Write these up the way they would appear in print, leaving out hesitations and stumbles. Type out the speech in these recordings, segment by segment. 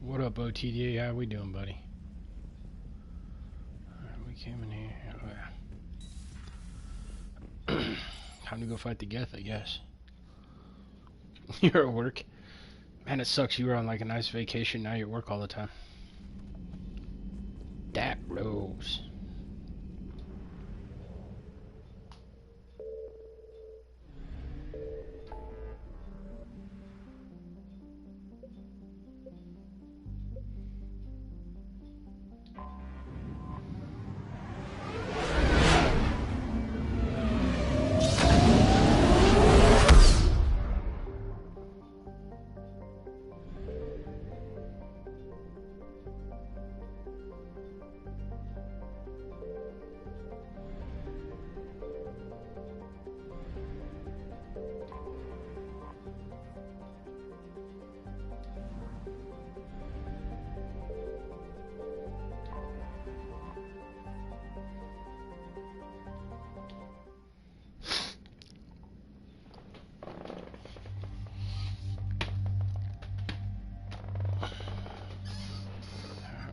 What up, OTDA? How we doing, buddy? Alright, we came in here. Oh, yeah. Time to go fight the Geth, I guess. You're at work? Man, it sucks. You were on like a nice vacation. Now you're at work all the time. That blows.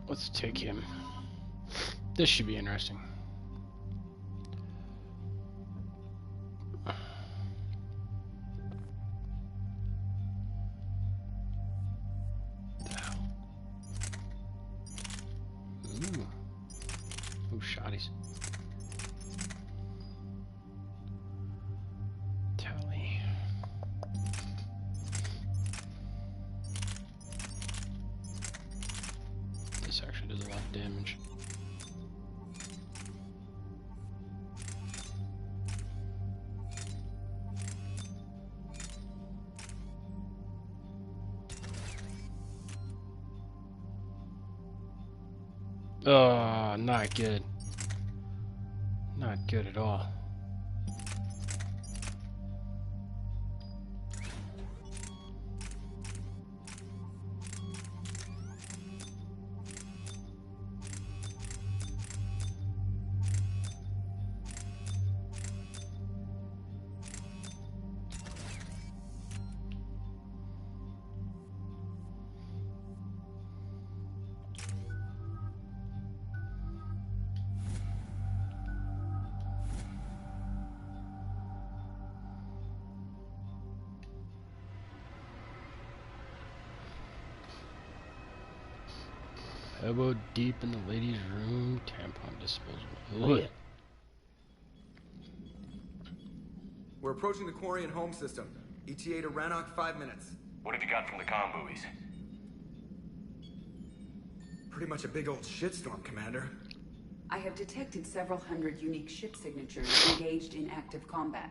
Let's take him. This should be interesting. Ooh, shotties. Tally. This actually does a lot of damage. Oh, not good. Not good at all. Elbow deep in the ladies' room, tampon disposal. Ugh. We're approaching the Quarian home system. ETA to Rannoch, 5 minutes. What have you got from the comm buoys? Pretty much a big old shitstorm, Commander. I have detected several hundred unique ship signatures engaged in active combat.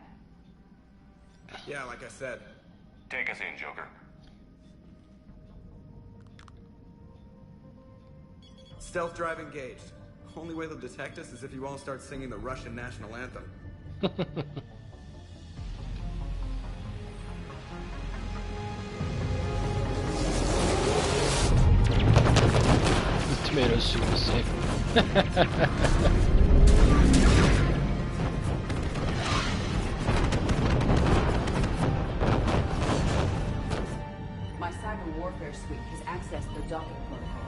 Yeah, like I said. Take us in, Joker. Stealth drive engaged. Only way they'll detect us is if you all start singing the Russian national anthem. The tomato soup is safe. My cyber warfare suite has accessed the docking protocols.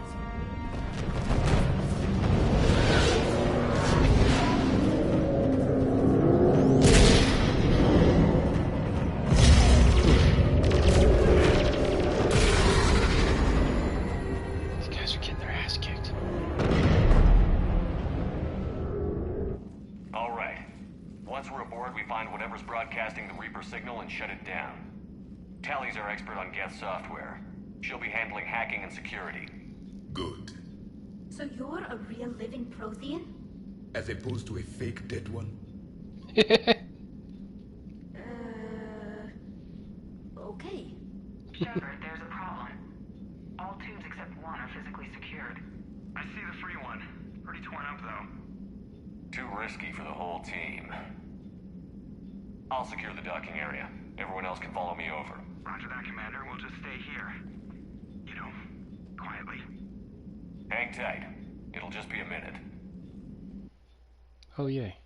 These guys are getting their ass kicked. All right. Once we're aboard, we find whatever's broadcasting the Reaper signal and shut it down. Tally's our expert on Geth software. She'll be handling hacking and security. Good. So you're a real living Prothean? As opposed to a fake dead one? Okay. Shepard, there's a problem. All tubes except one are physically secured. I see the free one. Pretty torn up, though. Too risky for the whole team. I'll secure the docking area. Everyone else can follow me over. Roger that, Commander. We'll just stay here. You know, quietly. Hang tight. It'll just be a minute. Oh, yay.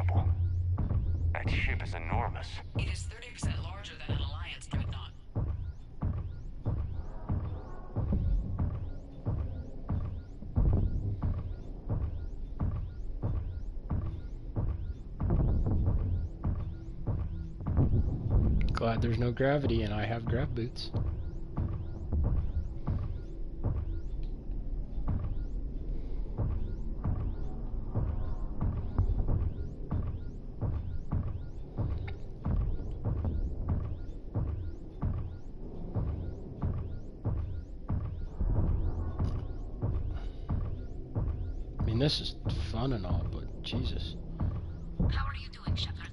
trouble. That ship is enormous. It is 30% larger than an Alliance dreadnought. Glad there's no gravity and I have grav boots. I mean, this is fun and all, but Jesus. How are you doing, Shepard?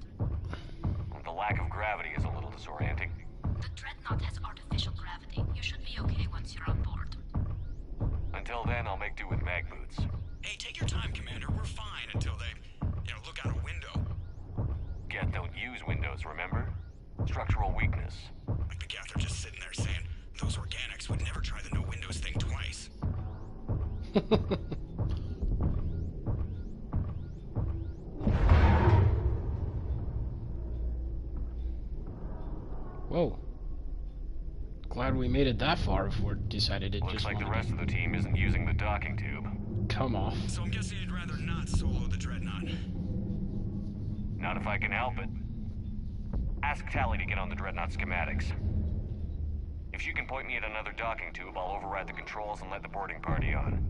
The lack of gravity is a little disorienting. The dreadnought has artificial gravity. You should be okay once you're on board. Until then, I'll make do with mag boots. Hey, take your time, Commander. We're fine until they, look out a window. Geth don't use windows, remember? Structural weakness. Like the Geth are just sitting there saying, those organics would never try the no windows thing twice. Whoa. Glad we made it that far before it decided it Looks just like the wanted rest of the team isn't using the docking tube. to come off. So I'm guessing you'd rather not solo the dreadnought. Not if I can help it. Ask Tally to get on the dreadnought schematics. If she can point me at another docking tube, I'll override the controls and let the boarding party on.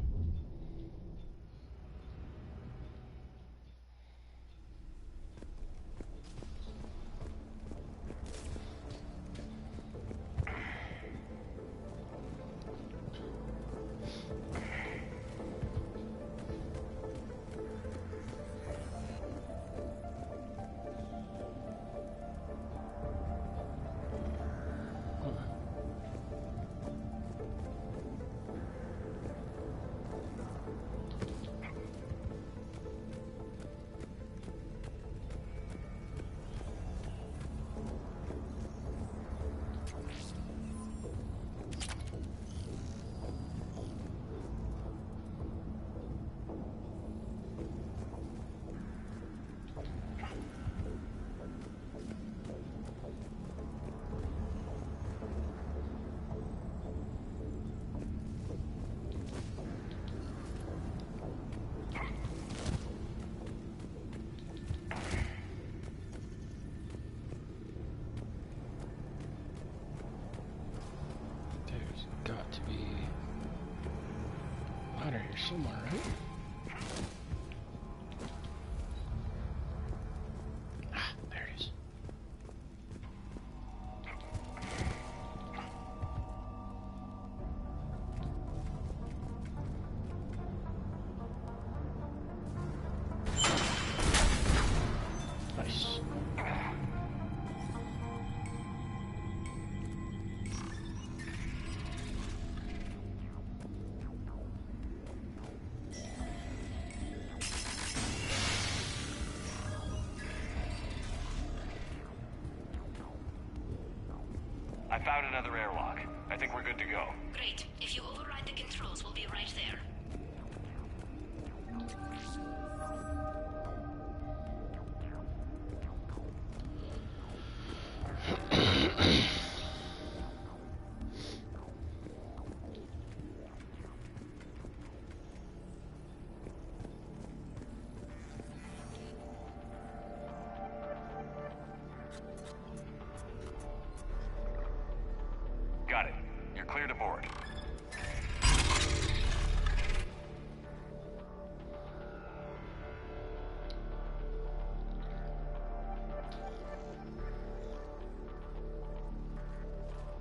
There's got to be a ladder here somewhere, right? Ah, there it is. Nice. I found another airlock. I think we're good to go. Great. If you override the controls, we'll be right there. Got it. You're clear to board.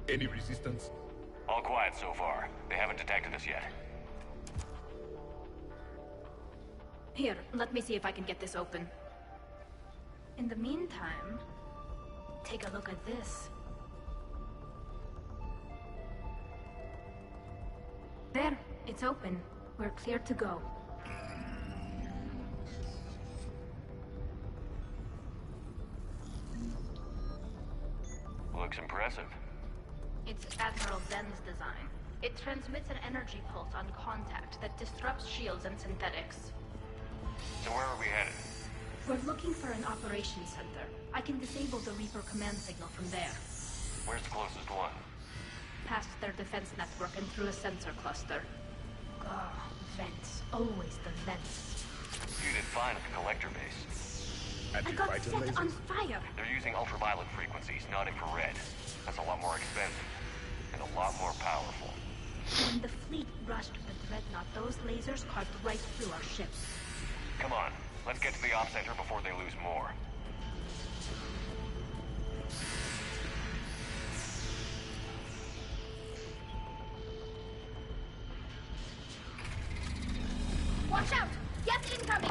Any resistance? All quiet so far. They haven't detected us yet. Here, let me see if I can get this open. In the meantime, take a look at this. There, it's open. We're clear to go. Looks impressive. It's Admiral Zen's design. It transmits an energy pulse on contact that disrupts shields and synthetics. So where are we headed? We're looking for an operations center. I can disable the Reaper command signal from there. Where's the closest one? Past their defense network and through a sensor cluster. Oh, vents. Always the vents. You did fine at the collector base. I got Anti-fighter set on lasers? fire. They're using ultraviolet frequencies, not infrared. That's a lot more expensive. And a lot more powerful. When the fleet rushed the Dreadnought, those lasers carved right through our ship. Come on, let's get to the op center before they lose more. Watch out! Gas incoming!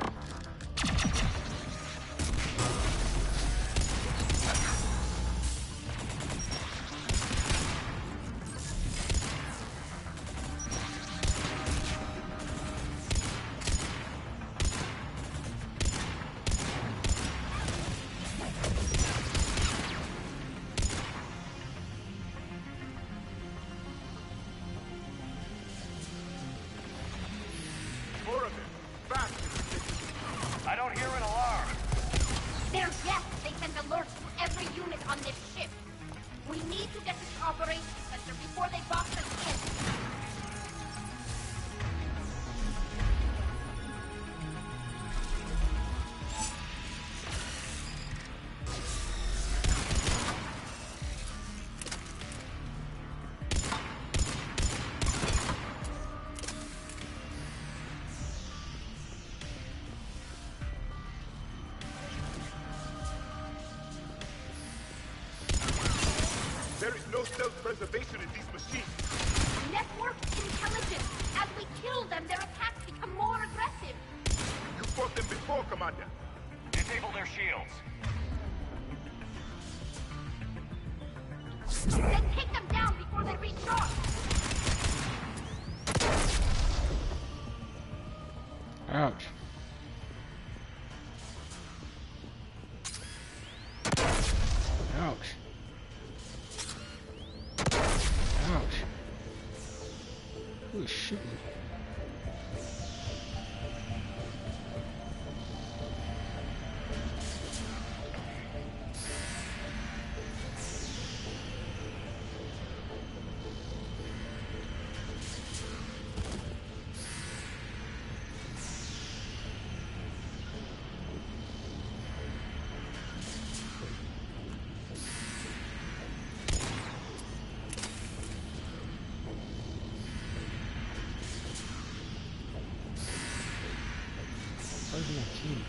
More of them. Fast! I don't hear an alarm. They're yes! They sent alerts to every unit on this ship. We need to get to the operations center before they box us in. There is no self-preservation in these machines. Network intelligence. As we kill them, their attacks become more aggressive. You fought them before, Commander. Disable their shields. Then take them down before they recharge. Ouch. Ouch. Ouch. Who is shooting? Where's my team?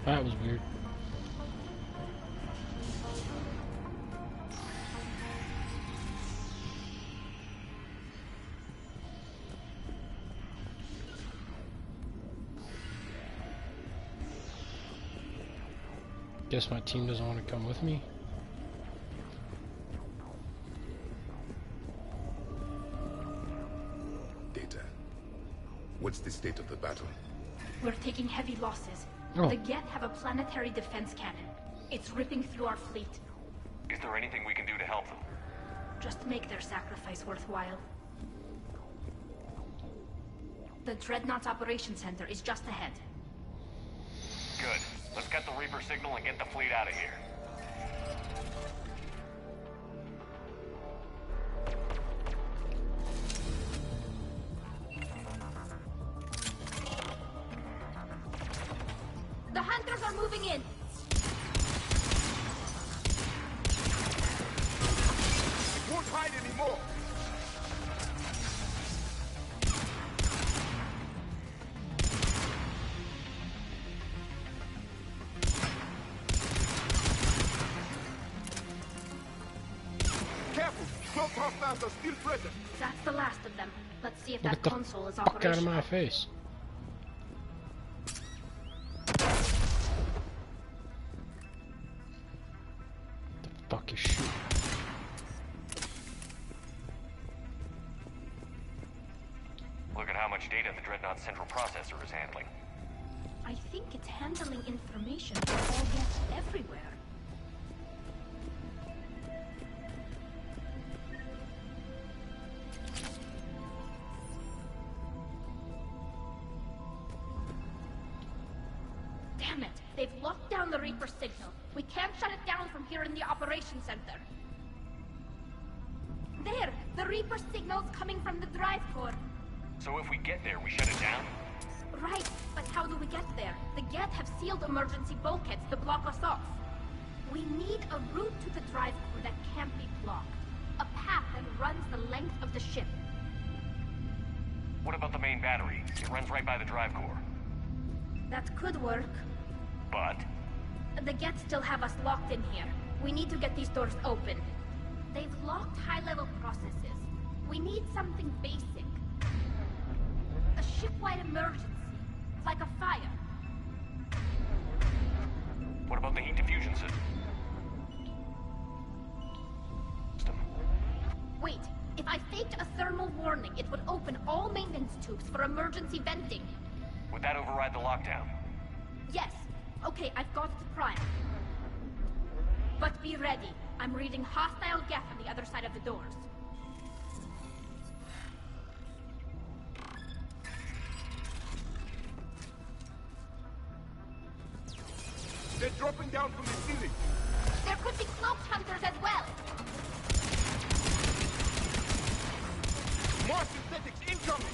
That was weird. Guess my team doesn't want to come with me. Data. What's the state of the battle? We're taking heavy losses. Oh. The Geth have a planetary defense cannon. It's ripping through our fleet. Is there anything we can do to help them? Just make their sacrifice worthwhile. The Dreadnought's operations center is just ahead. Good. Let's get the Reaper signal and get the fleet out of here. The hunters are moving in. It won't hide anymore! Careful! hostiles are still present. That's the last of them. Let's see if Look that at the console is fuck out of operational. my face. The fuck is shooting? Look at how much data the Dreadnought's central processor is handling. I think it's handling information from all gets everywhere. Damn it! They've locked down the Reaper signal. We can't shut it down from here in the operations center. There! The Reaper signal's coming from the drive core. So if we get there, we shut it down? Right, but how do we get there? The Geth have sealed emergency bulkheads to block us off. We need a route to the drive core that can't be blocked. A path that runs the length of the ship. What about the main battery? It runs right by the drive core. That could work. But The Geth still have us locked in here. We need to get these doors open. They've locked high-level processes. We need something basic. A ship-wide emergency. Like a fire. what about the heat diffusion system? Wait, if I faked a thermal warning, it would open all maintenance tubes for emergency venting. Would that override the lockdown? Yes. Okay, I've got it primed. But be ready. I'm reading hostile Geth on the other side of the doors. They're dropping down from the ceiling. There could be cloaked hunters as well. More synthetics incoming.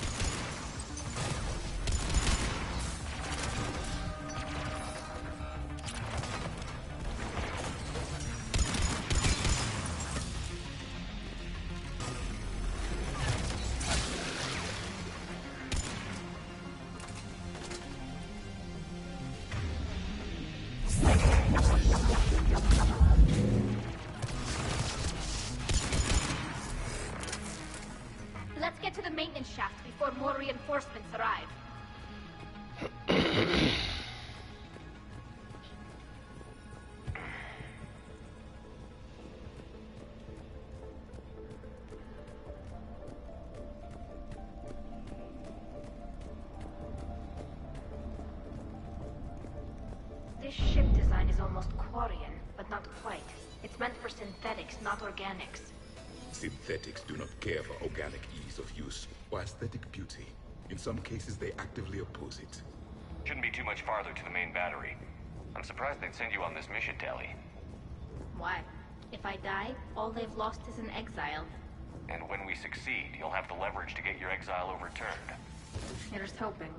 Let's get to the maintenance shaft before more reinforcements arrive. This ship design is almost Quarian, but not quite. It's meant for synthetics, not organics. Synthetics do not care for organic ease of use or aesthetic beauty. In some cases, they actively oppose it. Shouldn't be too much farther to the main battery. I'm surprised they'd send you on this mission, Tally. Why? If I die, all they've lost is an exile. And when we succeed, you'll have the leverage to get your exile overturned. Here's hoping.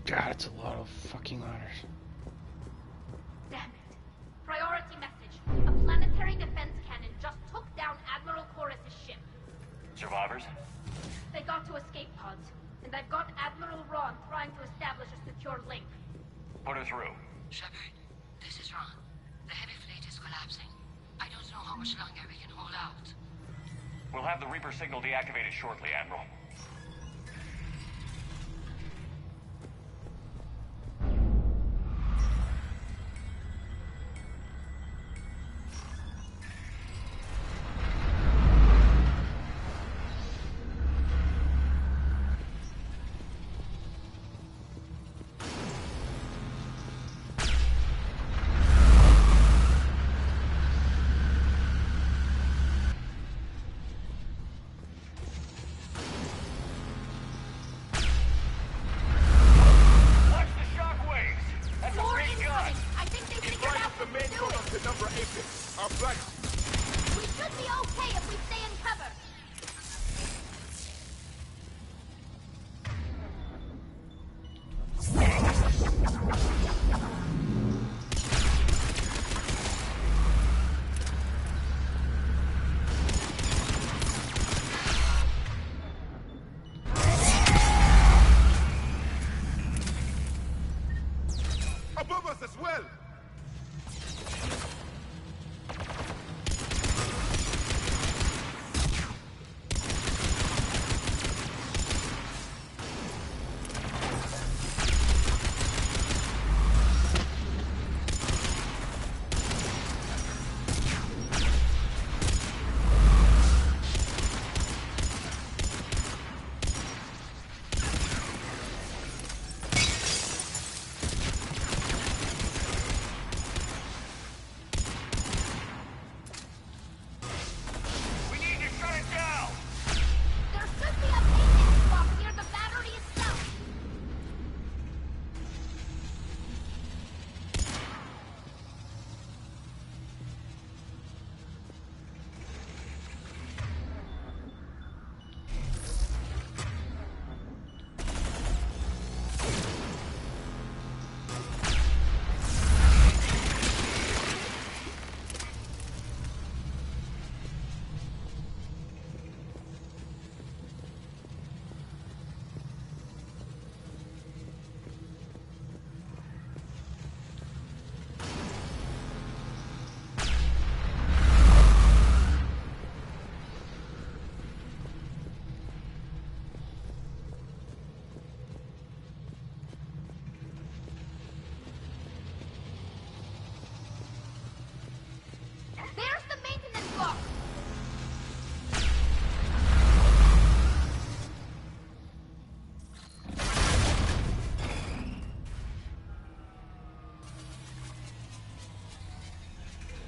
God, it's a lot of fucking letters. Damn it. Priority message. A planetary defense cannon just took down Admiral Chorus's ship. Survivors? They got to escape pods, and I've got Admiral Ron trying to establish a secure link. Put her through. Shepard, this is Ron. The heavy fleet is collapsing. I don't know how much longer we can hold out. We'll have the Reaper signal deactivated shortly, Admiral.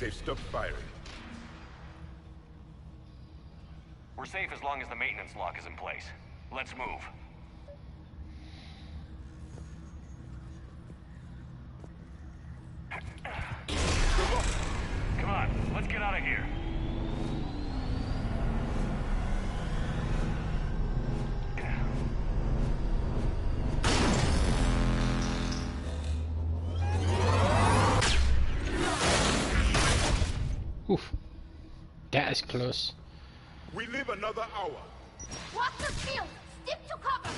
They've stopped firing. We're safe as long as the maintenance lock is in place. Let's move. Come on, let's get out of here. Oof. That is close. We live another hour. Watch the field! Stick to cover!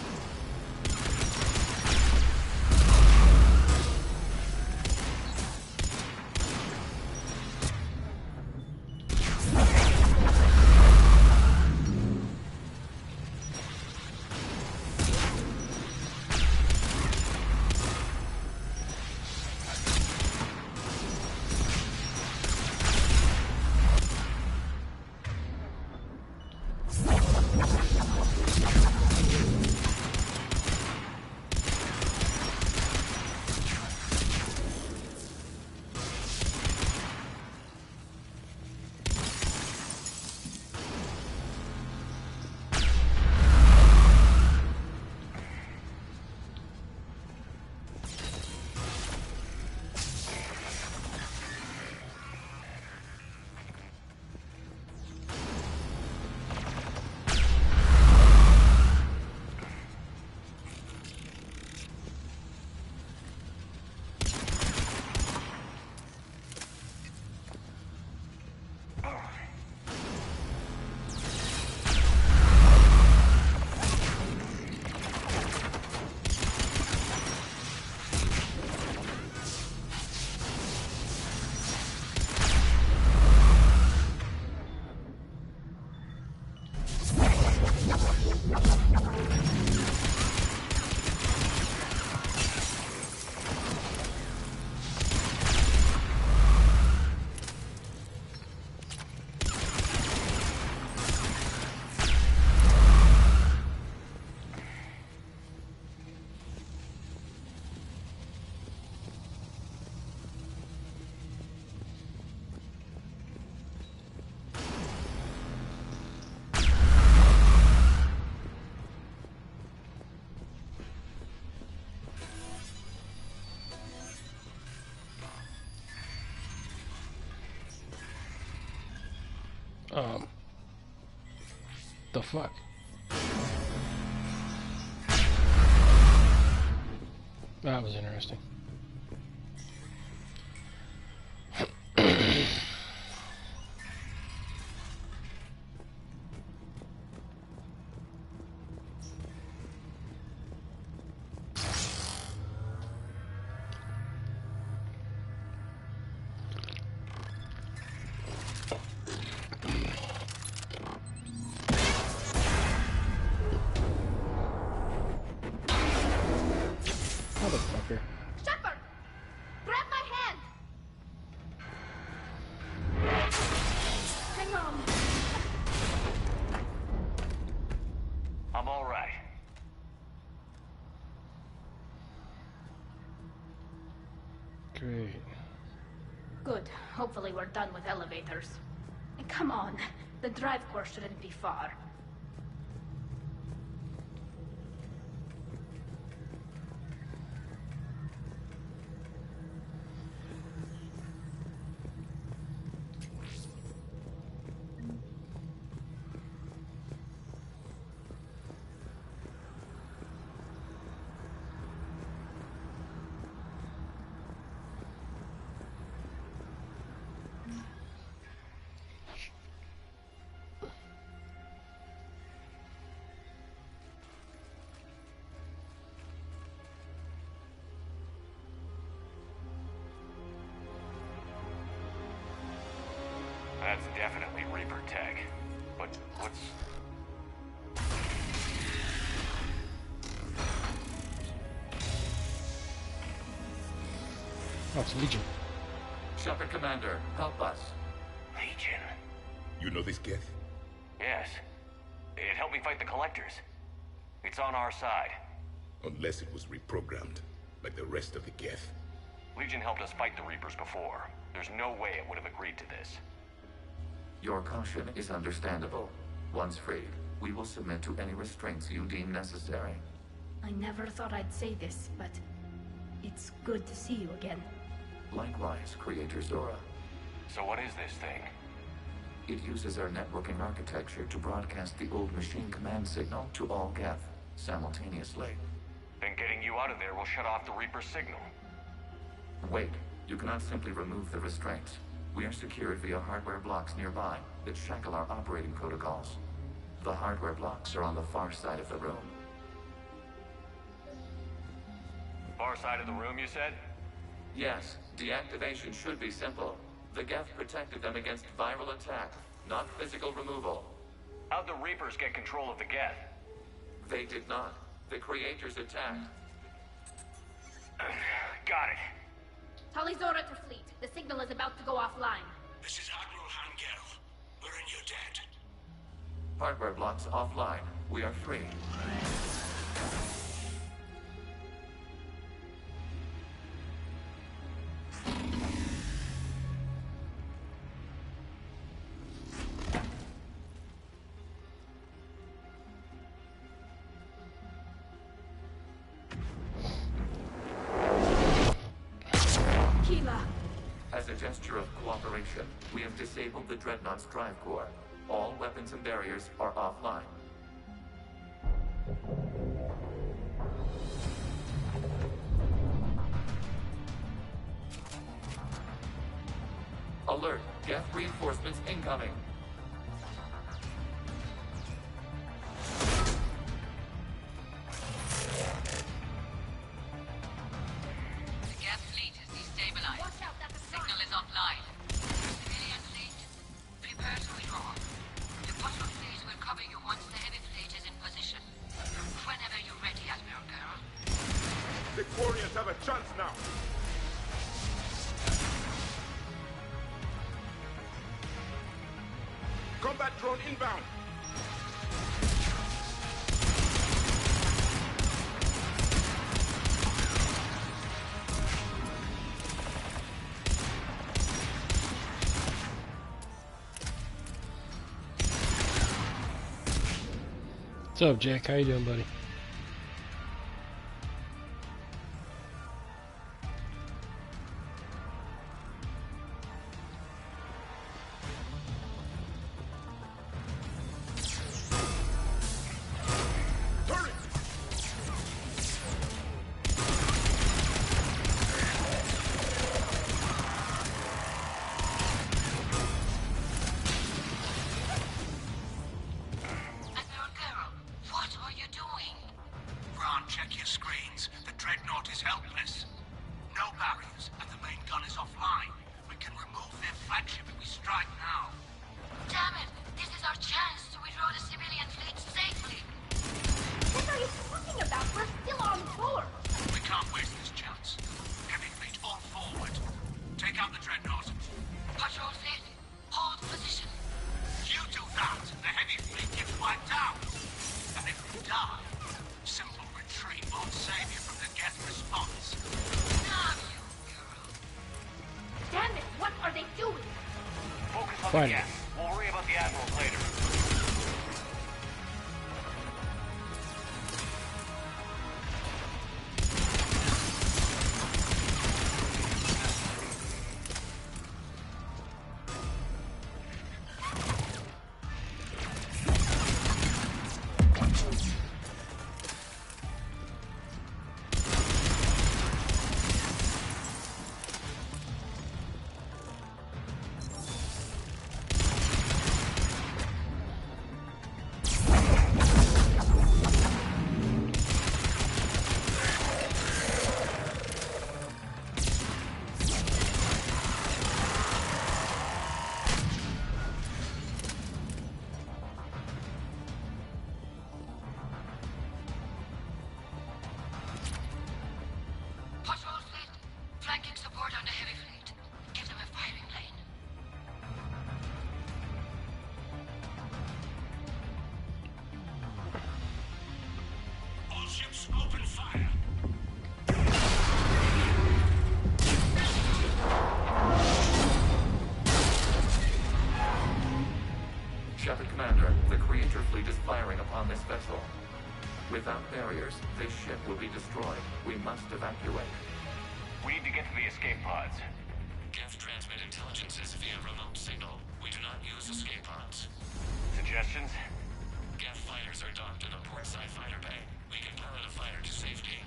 The fuck? That was interesting. Motherfucker. Shepard! Grab my hand! Hang on. I'm all right. Great. Good. Hopefully we're done with elevators. And come on. The drive course shouldn't be far. That's definitely Reaper tech. But what's... Oh, it's Legion. Shepard Commander, help us. Legion? You know this Geth? Yes. It helped me fight the Collectors. It's on our side. Unless it was reprogrammed, like the rest of the Geth. Legion helped us fight the Reapers before. There's no way it would have agreed to this. Your caution is understandable. Once freed, we will submit to any restraints you deem necessary. I never thought I'd say this, but it's good to see you again. Likewise, Creator Zora. So what is this thing? It uses our networking architecture to broadcast the old machine command signal to all Geth simultaneously. Then getting you out of there will shut off the Reaper's signal. Wait, you cannot simply remove the restraints. We are secured via hardware blocks nearby that shackle our operating protocols. The hardware blocks are on the far side of the room. Far side of the room, you said? Yes, deactivation should be simple. The Geth protected them against viral attack, not physical removal. How'd the Reapers get control of the Geth? They did not. The Creators attacked. Got it. Tali Zora to fleet. The signal is about to go offline. This is Admiral Hangel. We're in your debt. Hardware blocks offline. We are free. As a gesture of cooperation, we have disabled the Dreadnought's drive core. All weapons and barriers are offline. Alert! Geth reinforcements incoming! Combat drone inbound. What's up, Jack? How you doing, buddy? Fine. Yeah, we'll worry about the Admirals later. fleet is firing upon this vessel. Without barriers, this ship will be destroyed. We must evacuate. We need to get to the escape pods. Geth transmit intelligences via remote signal. We do not use escape pods. Suggestions? Geth fighters are docked in a portside fighter bay. We can pilot a fighter to safety.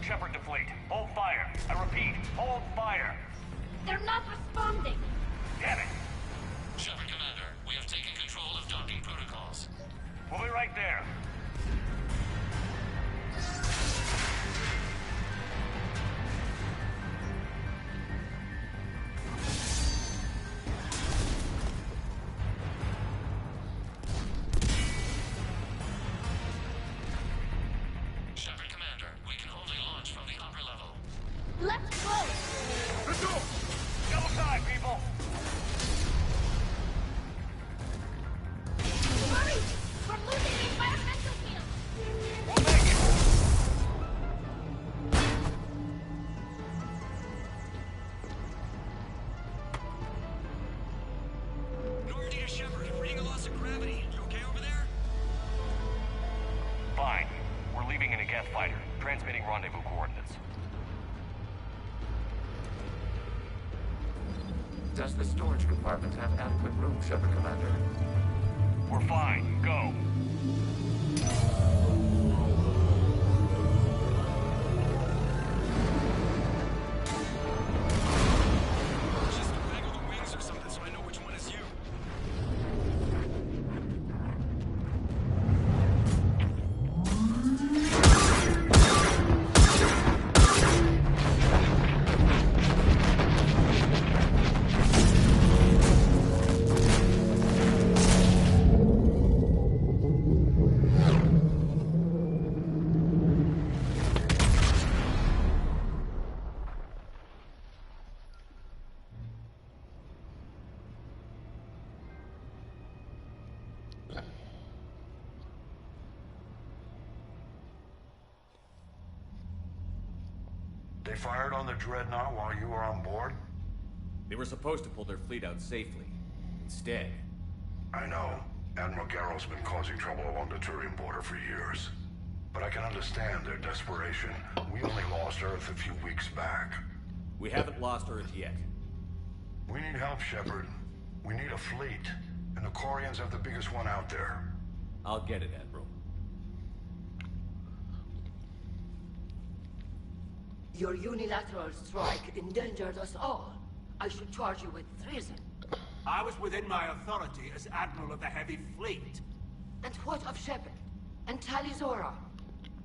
Shepard to fleet. Hold fire. I repeat, hold fire. They're not responding. Damn it. Shepard Commander, we have taken control of docking protocols. We'll be right there. Shepard Commander, we can only launch from the upper level. Let's go! Let's go! Double time, people. Hurry! We're losing the environmental field! We'll make it. Normandy to Shepard, reading a loss of gravity. You okay over there? Fine. We're leaving in a Geth fighter. Transmitting rendezvous coordinates. Does the storage compartment have adequate room, Shepard Commander? We're fine. Go. Just waggle the wings or something so I know which one is you. They fired on the Dreadnought while you were on board? They were supposed to pull their fleet out safely. Instead... I know. Admiral Garrow's been causing trouble along the Turian border for years. But I can understand their desperation. We only lost Earth a few weeks back. We haven't lost Earth yet. We need help, Shepard. We need a fleet. And the Quarians have the biggest one out there. I'll get it, Admiral. Your unilateral strike endangered us all. I should charge you with treason. I was within my authority as Admiral of the Heavy Fleet. And what of Shepard? And Talizora?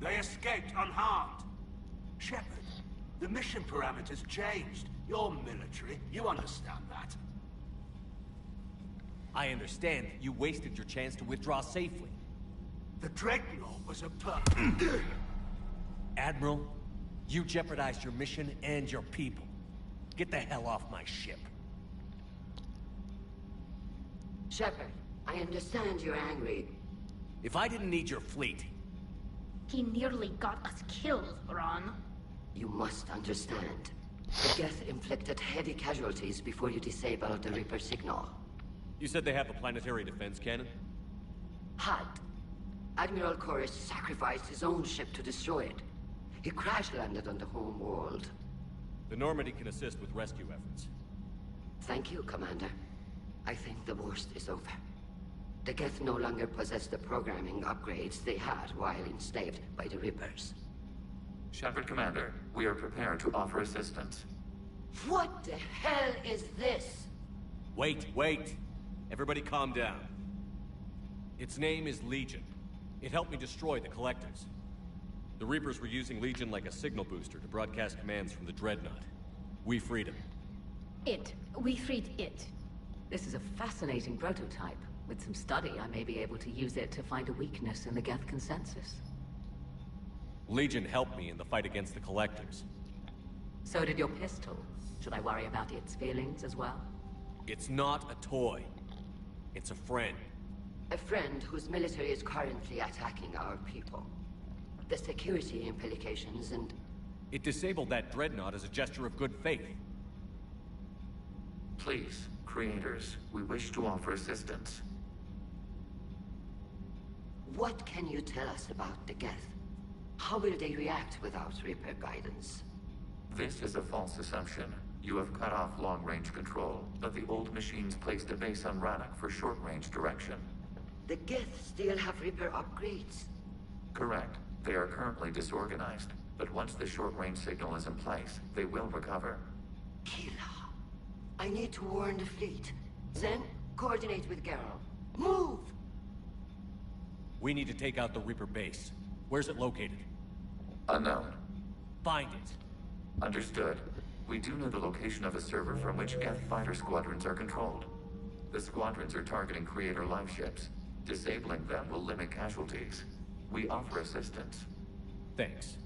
They escaped unharmed. Shepard, the mission parameters changed. You're military. You understand that. I understand that you wasted your chance to withdraw safely. The Dreadnought was a Admiral, you jeopardized your mission and your people. Get the hell off my ship. Shepard, I understand you're angry. If I didn't need your fleet... He nearly got us killed, Ron. You must understand. The Geth inflicted heavy casualties before you disabled the Reaper signal. You said they have a planetary defense cannon? Had. Admiral Koris sacrificed his own ship to destroy it. He crash-landed on the home world. The Normandy can assist with rescue efforts. Thank you, Commander. I think the worst is over. The Geth no longer possess the programming upgrades they had while enslaved by the Reapers. Shepard Commander, we are prepared to offer assistance. What the hell is this? Wait. Everybody calm down. Its name is Legion. It helped me destroy the Collectors. The Reapers were using Legion like a signal booster to broadcast commands from the Dreadnought. We freed him. We freed it. This is a fascinating prototype. With some study, I may be able to use it to find a weakness in the Geth consensus. Legion helped me in the fight against the Collectors. So did your pistol. Should I worry about its feelings as well? It's not a toy. It's a friend. A friend whose military is currently attacking our people. The security implications and... It disabled that dreadnought as a gesture of good faith. Please, creators, we wish to offer assistance. What can you tell us about the Geth? How will they react without Reaper guidance? This is a false assumption. You have cut off long-range control, but the old machines placed a base on Rannoch for short-range direction. The Geth still have Reaper upgrades? Correct. They are currently disorganized, but once the short-range signal is in place, they will recover. Kila, I need to warn the fleet. Then, coordinate with Geralt. Move! We need to take out the Reaper base. Where's it located? Unknown. Find it. Understood. We do know the location of a server from which Geth fighter squadrons are controlled. The squadrons are targeting creator live ships. Disabling them will limit casualties. We offer assistance. Thanks.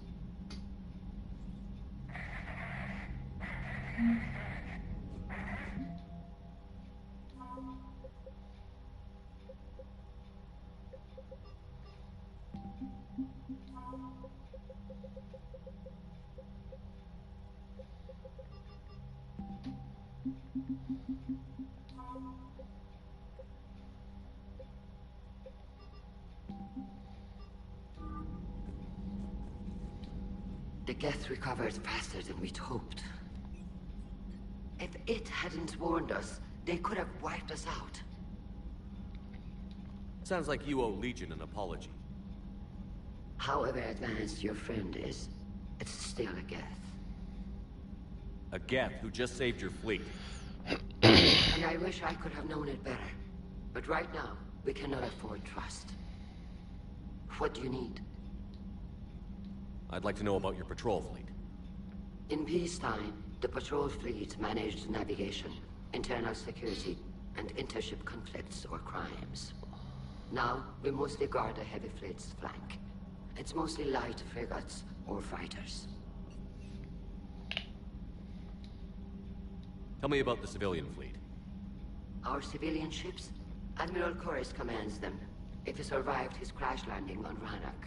The Geth recovered faster than we'd hoped. If it hadn't warned us, they could have wiped us out. Sounds like you owe Legion an apology. However advanced your friend is, it's still a Geth. A Geth who just saved your fleet. And I wish I could have known it better. But right now, we cannot afford trust. What do you need? I'd like to know about your patrol fleet. In peacetime, the patrol fleet managed navigation, internal security, and intership conflicts or crimes. Now, we mostly guard a heavy fleet's flank. It's mostly light frigates or fighters. Tell me about the civilian fleet. Our civilian ships? Admiral Corus commands them, if he survived his crash landing on Rannoch.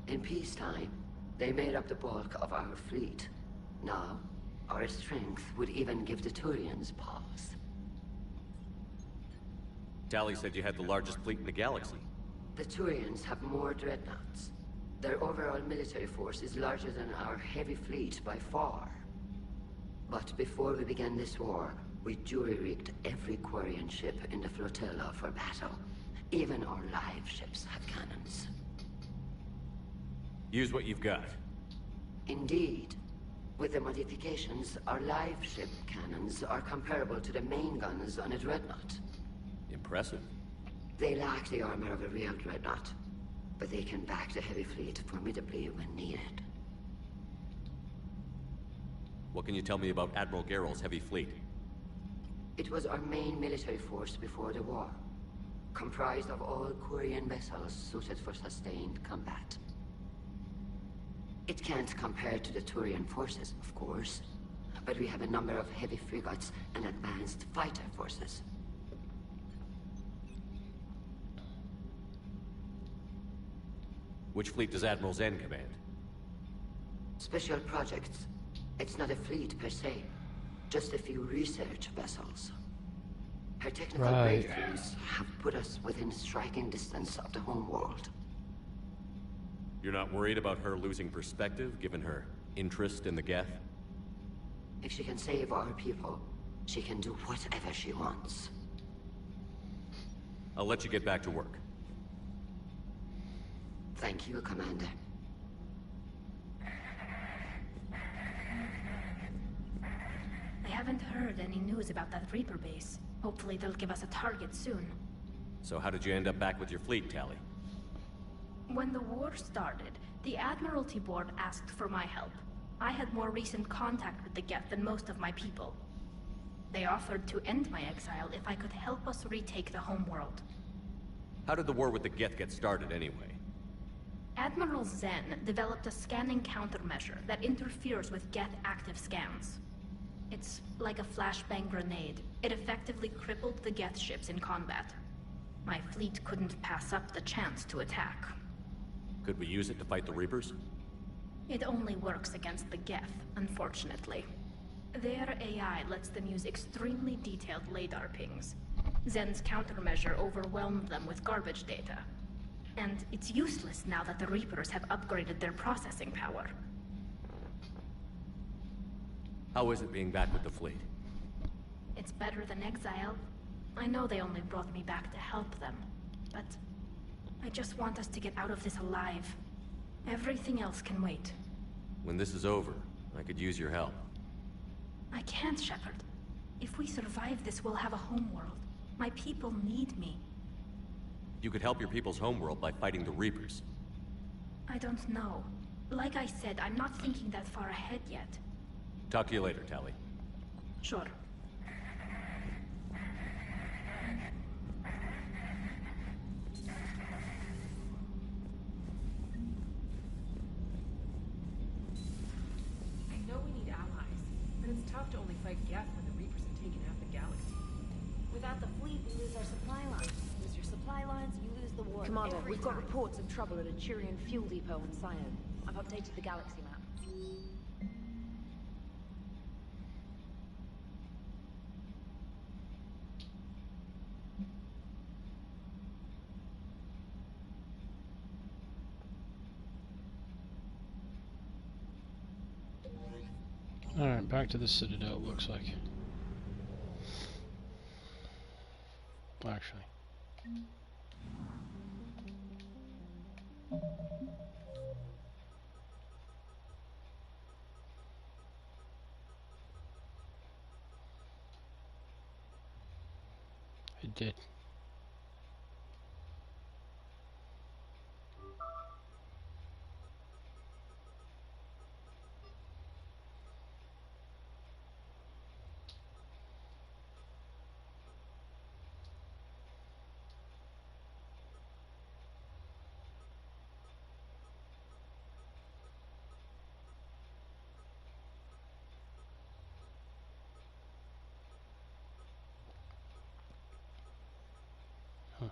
In peacetime, they made up the bulk of our fleet. Now, our strength would even give the Turians pause. Tali said you had the largest fleet in the galaxy. The Turians have more dreadnoughts. Their overall military force is larger than our heavy fleet by far. But before we began this war, we jury-rigged every Quarian ship in the flotilla for battle. Even our live ships have cannons. Use what you've got. Indeed. With the modifications, our live ship cannons are comparable to the main guns on a dreadnought. Impressive. They lack the armor of a real dreadnought, but they can back the heavy fleet formidably when needed. What can you tell me about Admiral Geralt's heavy fleet? It was our main military force before the war, comprised of all Quarian vessels suited for sustained combat. It can't compare to the Turian forces, of course, but we have a number of heavy frigates and advanced fighter forces. Which fleet does Admiral Zen command? Special projects. It's not a fleet per se, just a few research vessels. Her technical breakthroughs have put us within striking distance of the homeworld. You're not worried about her losing perspective, given her interest in the Geth? If she can save our people, she can do whatever she wants. I'll let you get back to work. Thank you, Commander. I haven't heard any news about that Reaper base. Hopefully they'll give us a target soon. So how did you end up back with your fleet, Tali? When the war started, the Admiralty Board asked for my help. I had more recent contact with the Geth than most of my people. They offered to end my exile if I could help us retake the homeworld. How did the war with the Geth get started, anyway? Admiral Zen developed a scanning countermeasure that interferes with Geth active scans. It's like a flashbang grenade. It effectively crippled the Geth ships in combat. My fleet couldn't pass up the chance to attack. Could we use it to fight the Reapers? It only works against the Geth, unfortunately. Their AI lets them use extremely detailed radar pings. Zen's countermeasure overwhelmed them with garbage data. And it's useless now that the Reapers have upgraded their processing power. How is it being back with the fleet? It's better than exile. I know they only brought me back to help them, but I just want us to get out of this alive. Everything else can wait. When this is over, I could use your help. I can't, Shepard. If we survive this, we'll have a homeworld. My people need me. You could help your people's homeworld by fighting the Reapers. I don't know. Like I said, I'm not thinking that far ahead yet. Talk to you later, Tali. Sure. I know we need allies, but it's tough to only fight Geth when the Reapers have taken half the galaxy. Without the fleet, we lose our supply lines. Lose your supply lines, you lose the war. Commander, every we've got time. reports of trouble at a Turian fuel depot on Scion. I've updated the galaxy map. Alright, back to the Citadel, it looks like. Actually. It did. Huh.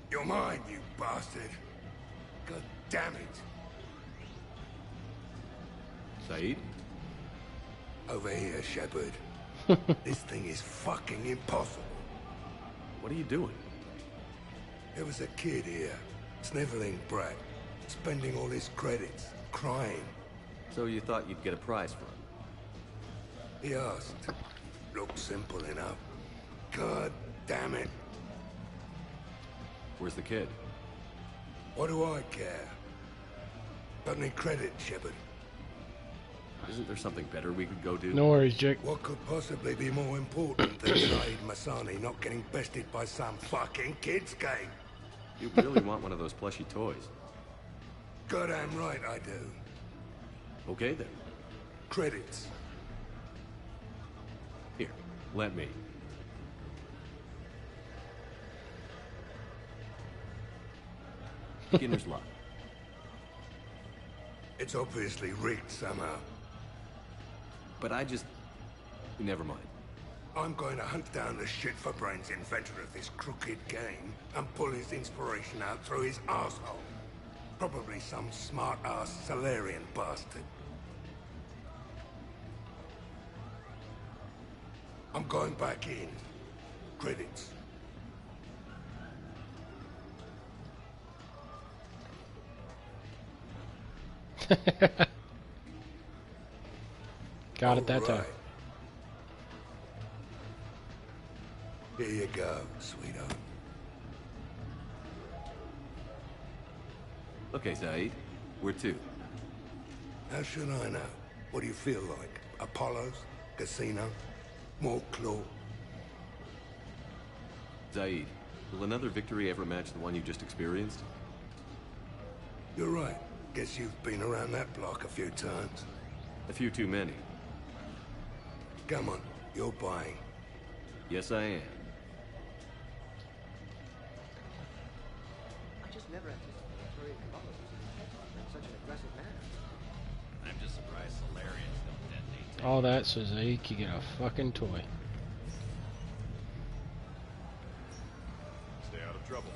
You're mine, you bastard. God damn it. Saeed? Over here, Shepard. This thing is fucking impossible. What are you doing? There was a kid here, sniveling brat, spending all his credits, crying. So you thought you'd get a prize for him? He asked. Looked simple enough. God damn it. Where's the kid? What do I care? Got any credit, Shepard? Isn't there something better we could go do? No worries, Jake. What could possibly be more important than Saeed Masani not getting bested by some fucking kids game? You really want one of those plushy toys? Goddamn right I do. Okay then. Credits. Here, let me. Beginner's luck. It's obviously rigged somehow. But I just... Never mind. I'm going to hunt down the shit-for-brains inventor of this crooked game and pull his inspiration out through his asshole. Probably some smart-ass Salarian bastard. I'm going back in. Credits. Got it that time. Here you go, sweetheart. Okay, Saeed. Where to? How should I know? What do you feel like? Apollo's? Casino? More claw? Saeed, will another victory ever match the one you just experienced? You're right. Guess you've been around that block a few times. A few too many. Come on, you're buying. Yes, I am. I just never anticipated Victoria Cavallo in such an aggressive manner. I'm just surprised Solarians don't detonate. All that so Zeke can get a fucking toy. Stay out of trouble.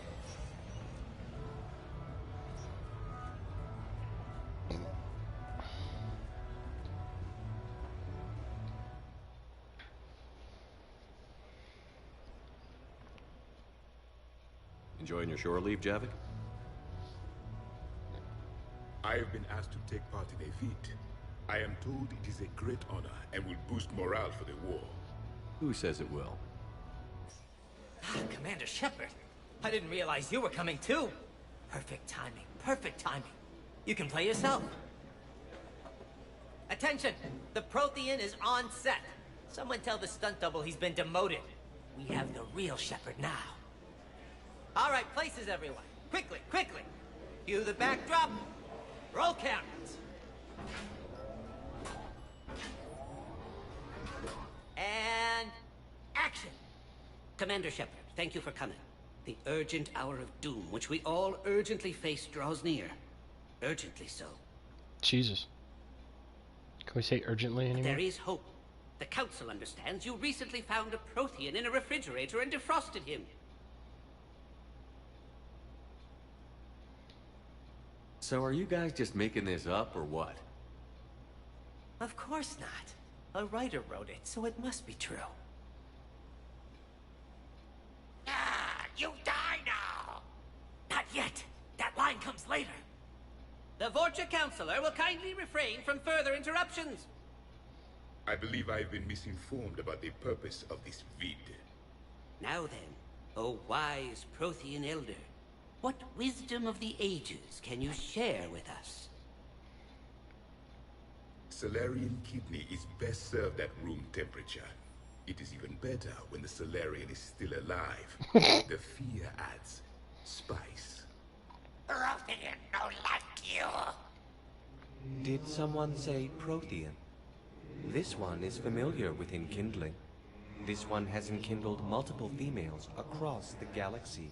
Enjoying your shore leave, Javik? I have been asked to take part in a feat. I am told it is a great honor and will boost morale for the war. Who says it will? Commander Shepard, I didn't realize you were coming too. Perfect timing, perfect timing. You can play yourself. Attention, the Prothean is on set. Someone tell the stunt double he's been demoted. We have the real Shepard now. All right, places everyone. Quickly, quickly. Cue the backdrop. Roll cameras. And action. Commander Shepard, thank you for coming. The urgent hour of doom, which we all urgently face, draws near. Urgently so. Jesus. Can we say urgently anymore? There is hope. The Council understands you recently found a Prothean in a refrigerator and defrosted him. So are you guys just making this up, or what? Of course not. A writer wrote it, so it must be true. Ah, you die now! Not yet. That line comes later. The Vorcha Councilor will kindly refrain from further interruptions. I believe I've been misinformed about the purpose of this vid. Now then, O wise Prothean Elder, what wisdom of the ages can you share with us? Salarian kidney is best served at room temperature. It is even better when the Salarian is still alive. The fear adds spice. Prothean no like you. Did someone say Prothean? This one is familiar with enkindling. This one has enkindled multiple females across the galaxy.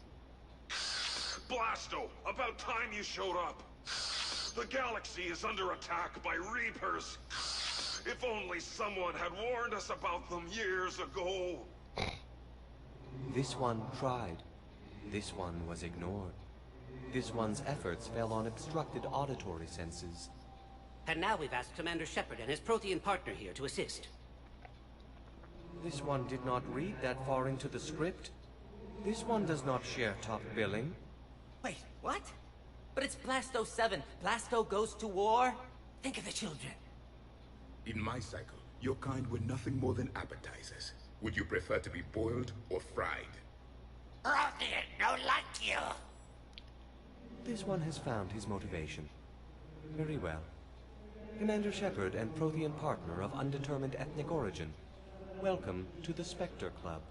Blasto, about time you showed up. The galaxy is under attack by Reapers. If only someone had warned us about them years ago. This one tried. This one was ignored. This one's efforts fell on obstructed auditory senses. And now we've asked Commander Shepard and his Prothean partner here to assist. This one did not read that far into the script. This one does not share top billing. Wait, what? But it's Blasto 7. Blasto goes to war? Think of the children. In my cycle, your kind were nothing more than appetizers. Would you prefer to be boiled or fried? Prothean, no like you. This one has found his motivation. Very well. Commander Shepard and Prothean partner of undetermined ethnic origin. Welcome to the Spectre Club.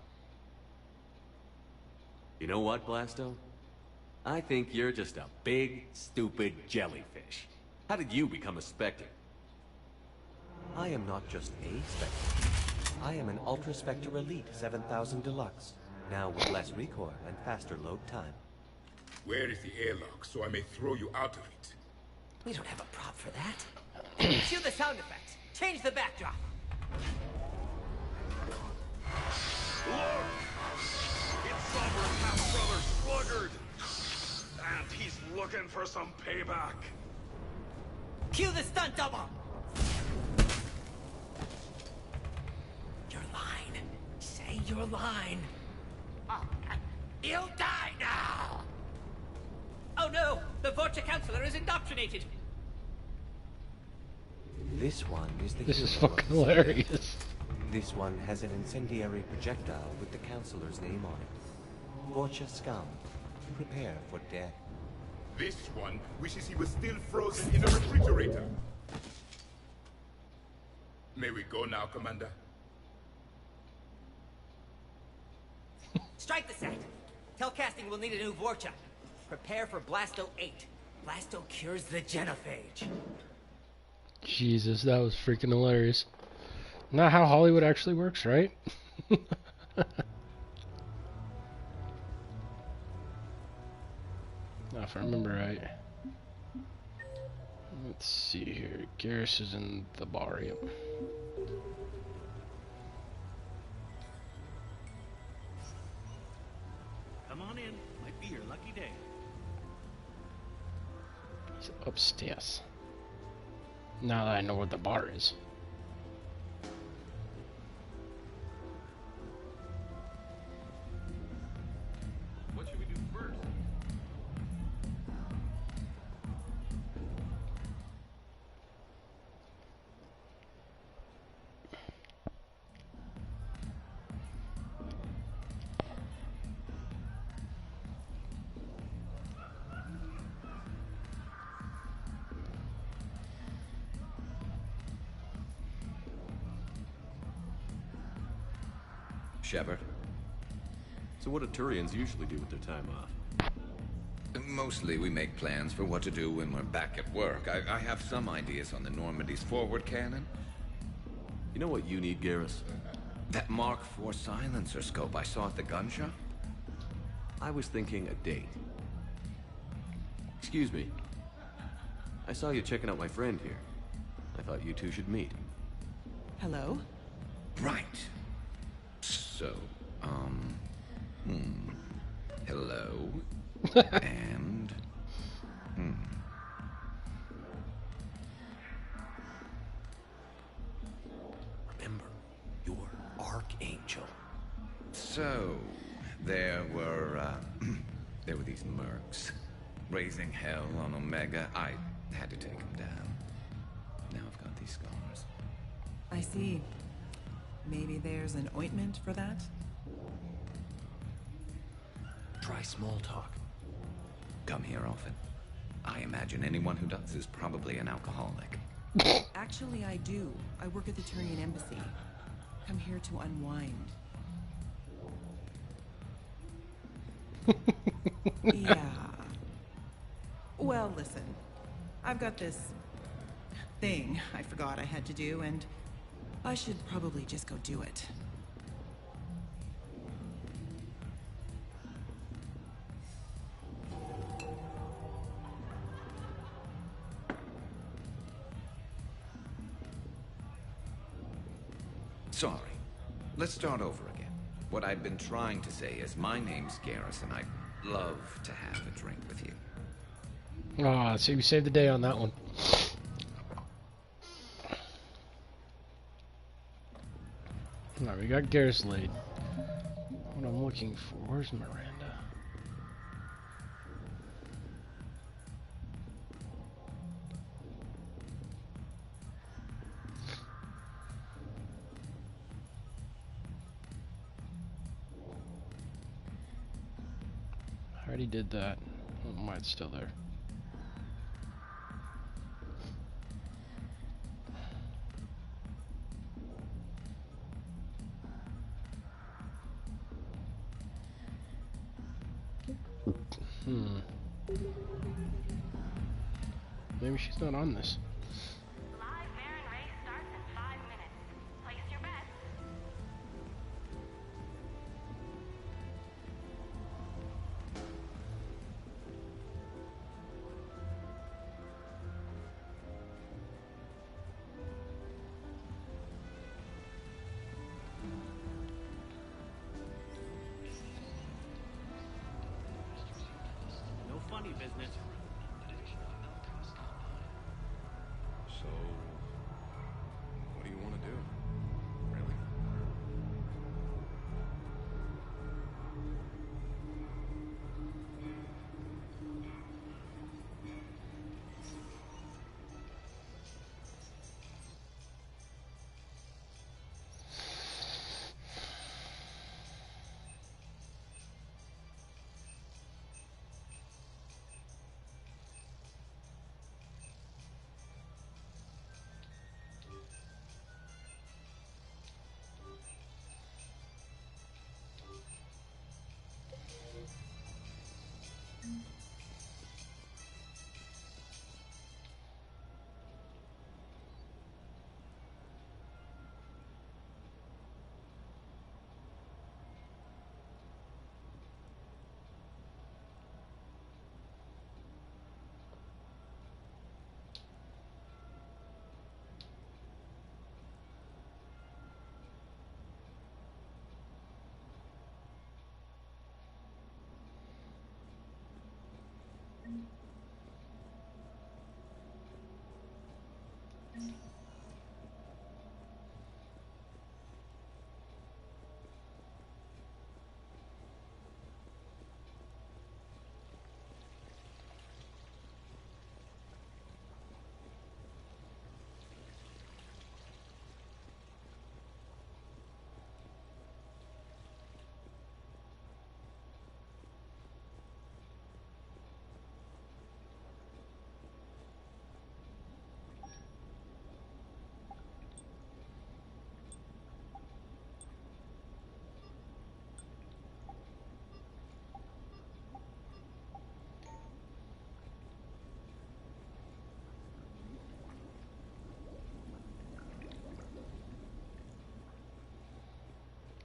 You know what, Blasto? I think you're just a big, stupid jellyfish. How did you become a Spectre? I am not just a Spectre. I am an Ultra Spectre Elite 7000 Deluxe, now with less recoil and faster load time. Where is the airlock so I may throw you out of it? We don't have a prop for that. Cue the sound effects. Change the backdrop. Look! It's Sovereign half-brother Sluggard! And he's looking for some payback. Cue the stunt double! Your line. Say your line. You'll die now! Oh no! The Vorcha Counselor is indoctrinated! This one is the This is hero fucking of the hilarious. This one has an incendiary projectile with the Counselor's name on it. Vorcha scum. Prepare for death. This one wishes he was still frozen in a refrigerator. May we go now, Commander? Strike the set! Tell casting we'll need a new Vorcha. Prepare for Blasto 8. Blasto cures the genophage. Jesus, that was freaking hilarious. Not how Hollywood actually works, right? If I remember right. Let's see here. Garrus is in the barium. Come on in. Might be your lucky day. He's upstairs. Now that I know where the bar is. What should we do first? Shepard. So what do Turians usually do with their time off? Mostly we make plans for what to do when we're back at work. I have some ideas on the Normandy's forward cannon. You know what you need, Garrus? That Mark IV silencer scope I saw at the gun shop? I was thinking a date. Excuse me. I saw you checking out my friend here. I thought you two should meet. Hello? Right. So, hello. And, Remember, you're Archangel. So, there were these mercs raising hell on Omega. I had to take them down. Now I've got these scars. I see. Maybe there's an ointment for that? Try small talk. Come here often. I imagine anyone who does is probably an alcoholic. Actually, I do. I work at the Turian embassy. Come here to unwind. Yeah. Well, listen. I've got this thing I forgot I had to do, and I should probably just go do it. Sorry. Let's start over again. What I've been trying to say is my name's Garrus, and I'd love to have a drink with you. Ah, so you saved the day on that one. Alright, we got Garrus laid. What I'm looking for, where's Miranda? I already did that. Oh, why it's still there. Maybe she's not on this. No funny business. So, what do you want to do? Really?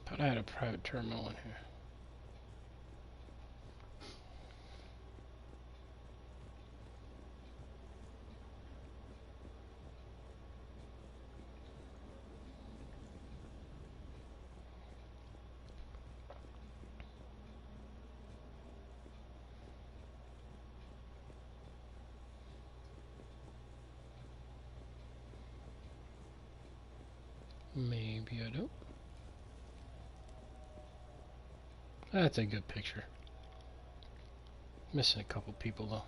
Thought I had a private terminal in here. Maybe I don't. That's a good picture. Missing a couple people though.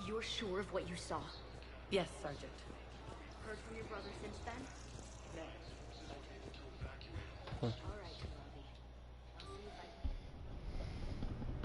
You're sure of what you saw? Yes, Sergeant. Heard from your brother since then? No. All right, Robbie. I'll see if I can...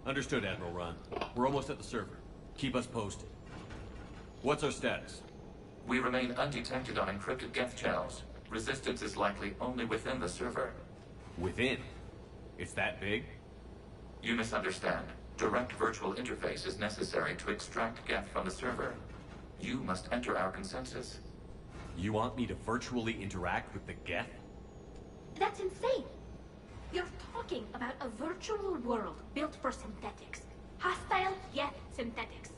Understood, Admiral Ron. We're almost at the server. Keep us posted. What's our status? We remain undetected on encrypted Geth channels. Resistance is likely only within the server. Within? It's that big? You misunderstand. Direct virtual interface is necessary to extract Geth from the server. You must enter our consensus. You want me to virtually interact with the Geth? That's insane! You're talking about a virtual world built for synthetics. Hostile, yet synthetics.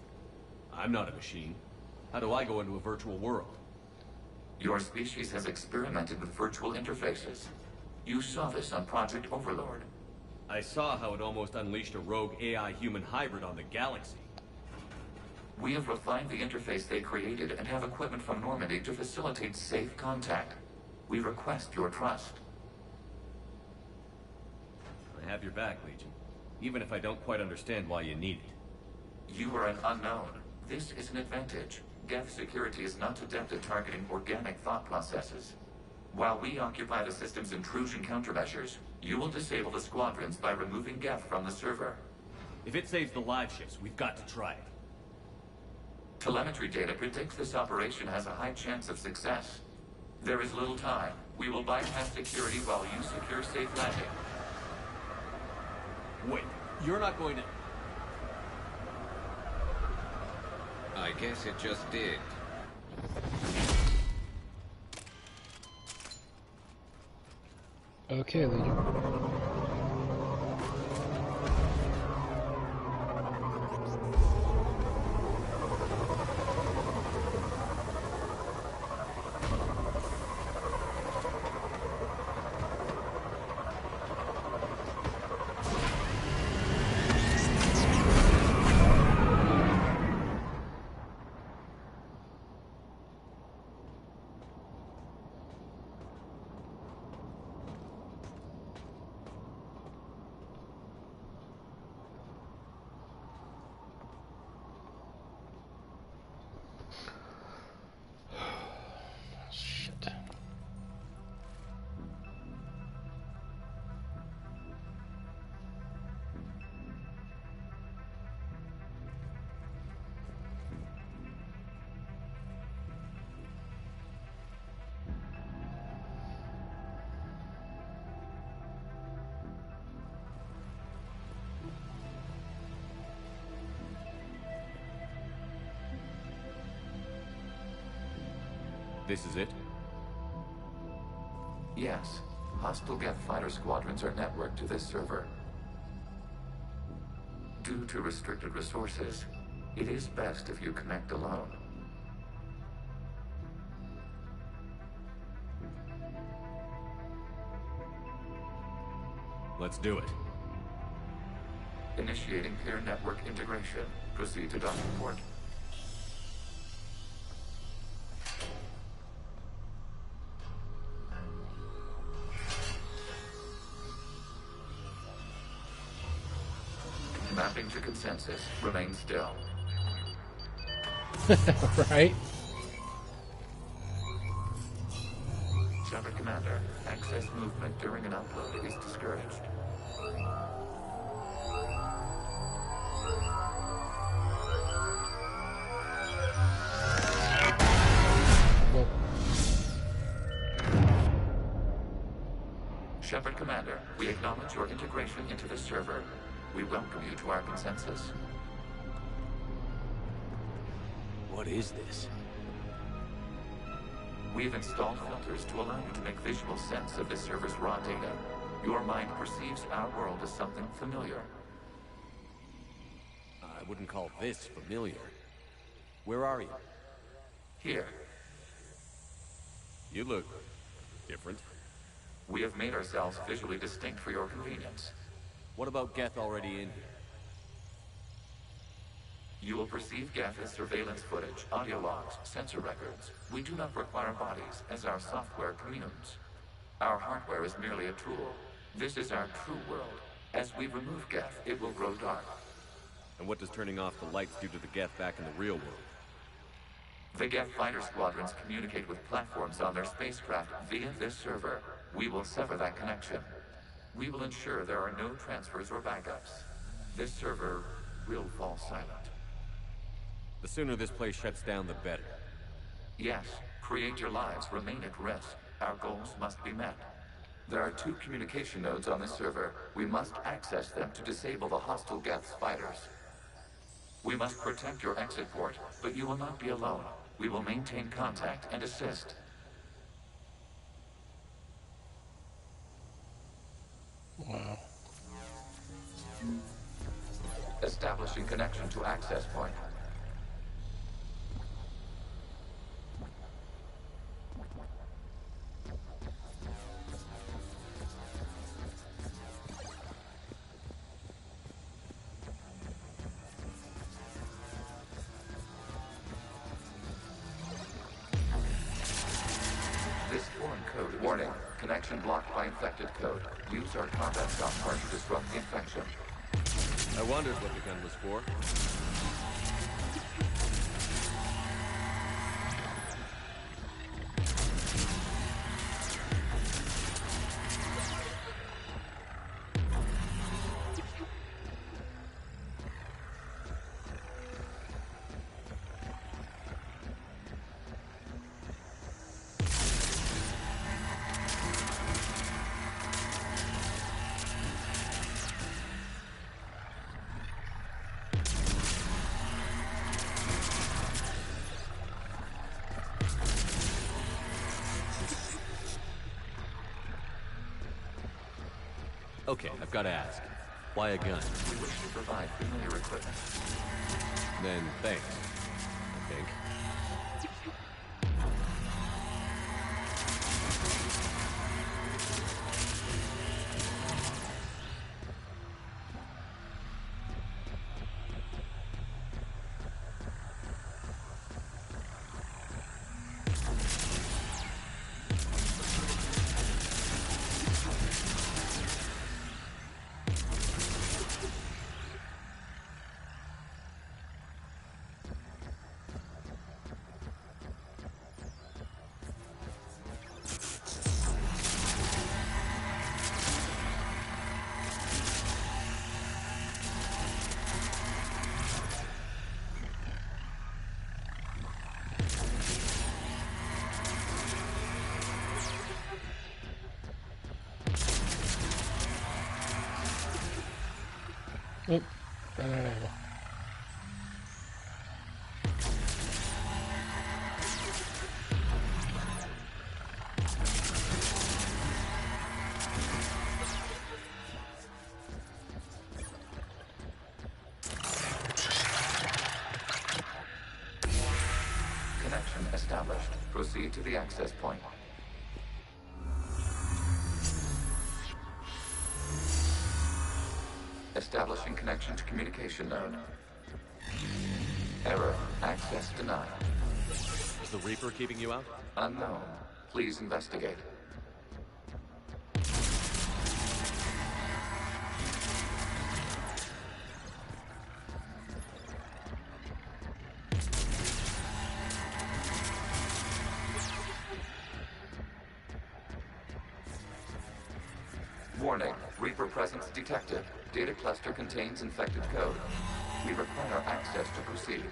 I'm not a machine. How do I go into a virtual world? Your species has experimented with virtual interfaces. You saw this on Project Overlord. I saw how it almost unleashed a rogue AI-human hybrid on the galaxy. We have refined the interface they created and have equipment from Normandy to facilitate safe contact. We request your trust. I have your back, Legion. Even if I don't quite understand why you need it. You are an unknown. This is an advantage. Geth security is not adept at targeting organic thought processes. While we occupy the system's intrusion countermeasures, you will disable the squadrons by removing Geth from the server. If it saves the live ships, we've got to try it. Telemetry data predicts this operation has a high chance of success. There is little time. We will bypass security while you secure safe landing. Wait, you're not going to... I guess it just did. Okay, Legion. This is it? Yes. Hostile Geth fighter squadrons are networked to this server. Due to restricted resources, it is best if you connect alone. Let's do it. Initiating peer network integration. Proceed to docking port. Mapping to consensus. Remain still. Right? Shepard Commander, access movement during an upload is discouraged. Shepard Commander, we acknowledge your integration into the server. We welcome you to our consensus. What is this? We've installed filters to allow you to make visual sense of the server's raw data. Your mind perceives our world as something familiar. I wouldn't call this familiar. Where are you? Here. You look different. We have made ourselves visually distinct for your convenience. What about Geth already in here? You will perceive Geth as surveillance footage, audio logs, sensor records. We do not require bodies, as our software communes. Our hardware is merely a tool. This is our true world. As we remove Geth, it will grow dark. And what does turning off the lights do to the Geth back in the real world? The Geth fighter squadrons communicate with platforms on their spacecraft via this server. We will sever that connection. We will ensure there are no transfers or backups. this server will fall silent. The sooner this place shuts down, the better. Yes, create your lives remain at risk. Our goals must be met. There are 2 communication nodes on this server. We must access them to disable the hostile Geth's fighters. We must protect your exit port, but you will not be alone. We will maintain contact and assist. Wow. Establishing connection to access point. This foreign code warning. Connection blocked by infected code. Use our combat software to disrupt the infection. I wondered what the gun was for. Okay, I've got to ask. Why a gun? We wish to provide familiar equipment. Then thanks, I think. Oop. No. Connection established. Proceed to the access point. Establishing connection to communication node. Error. Access denied. Is the Reaper keeping you out? Unknown. Please investigate. Warning. Reaper presence detected. Data cluster contains infected code. We require access to proceed.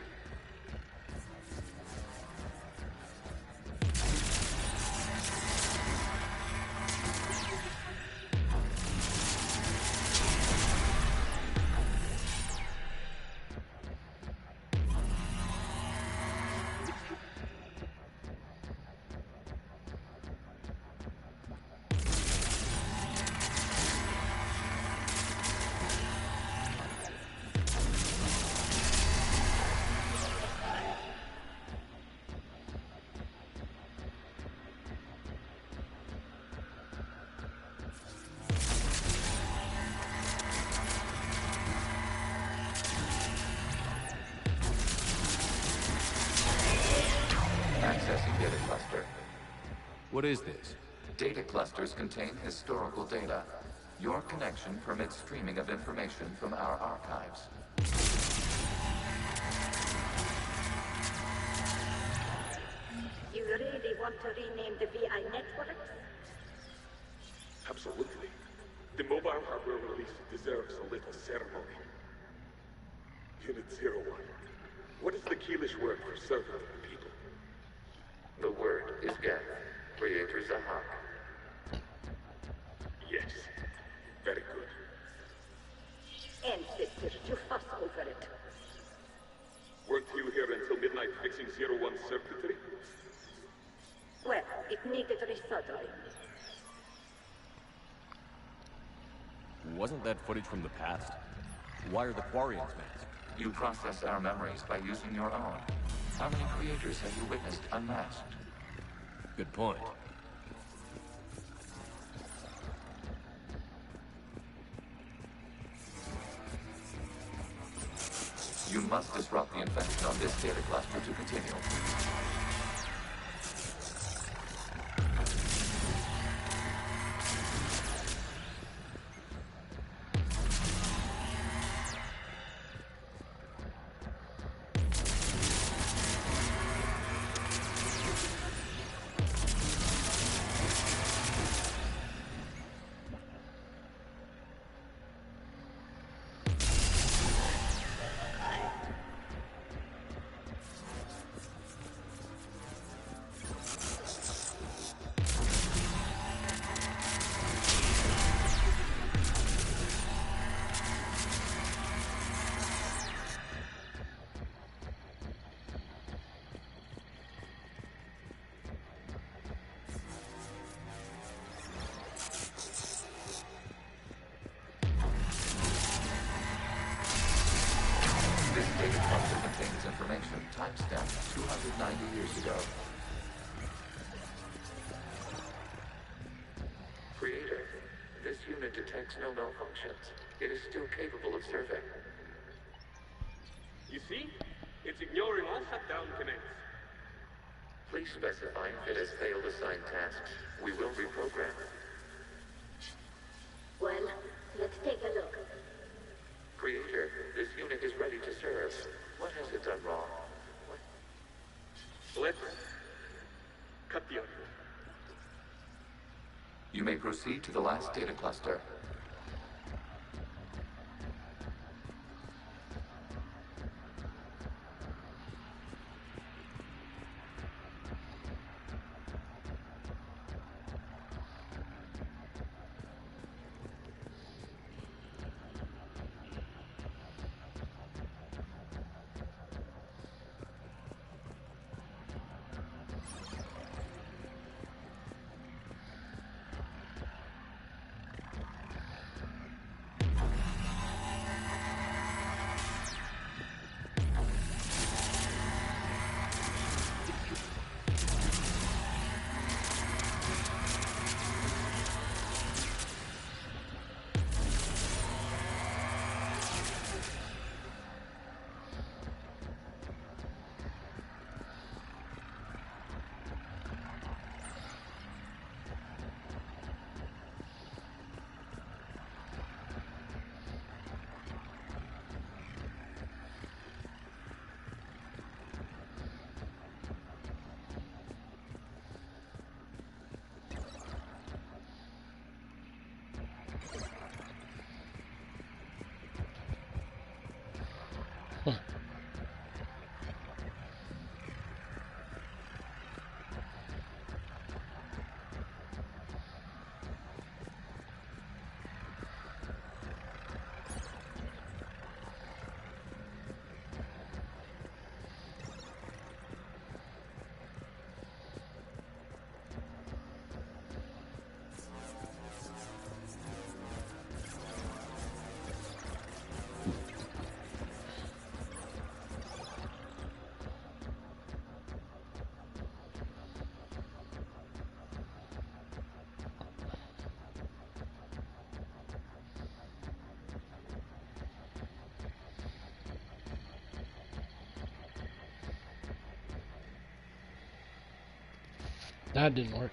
Accessing data cluster. What is this? Data clusters contain historical data. Your connection permits streaming of information from our archives. You really want to rename the VI networks? Absolutely. The mobile hardware release deserves a little ceremony. Lieutenant 01, what is the Keelish word for servant of the people? The word is Geth, Creator Zahak. Yes. Very good. Ancestor, you fuss over it. Weren't you here until midnight fixing 01's circuitry? Well, it needed resoldering. Wasn't that footage from the past? Why are the Quarians masked? You process our memories by using your own. How many creators have you witnessed unmasked? Good point. You must disrupt the infection on this data cluster to continue. This data cluster contains information timestamped 290 years ago. Creator, this unit detects no malfunctions. It is still capable of survey. You see? It's ignoring all shutdown commands. Please specify if it has failed assigned tasks. We will reprogram. Well, let's take a look. Creator, this unit is ready to serve. What has it done wrong? Let's cut the audio. You may proceed to the last data cluster. That didn't work.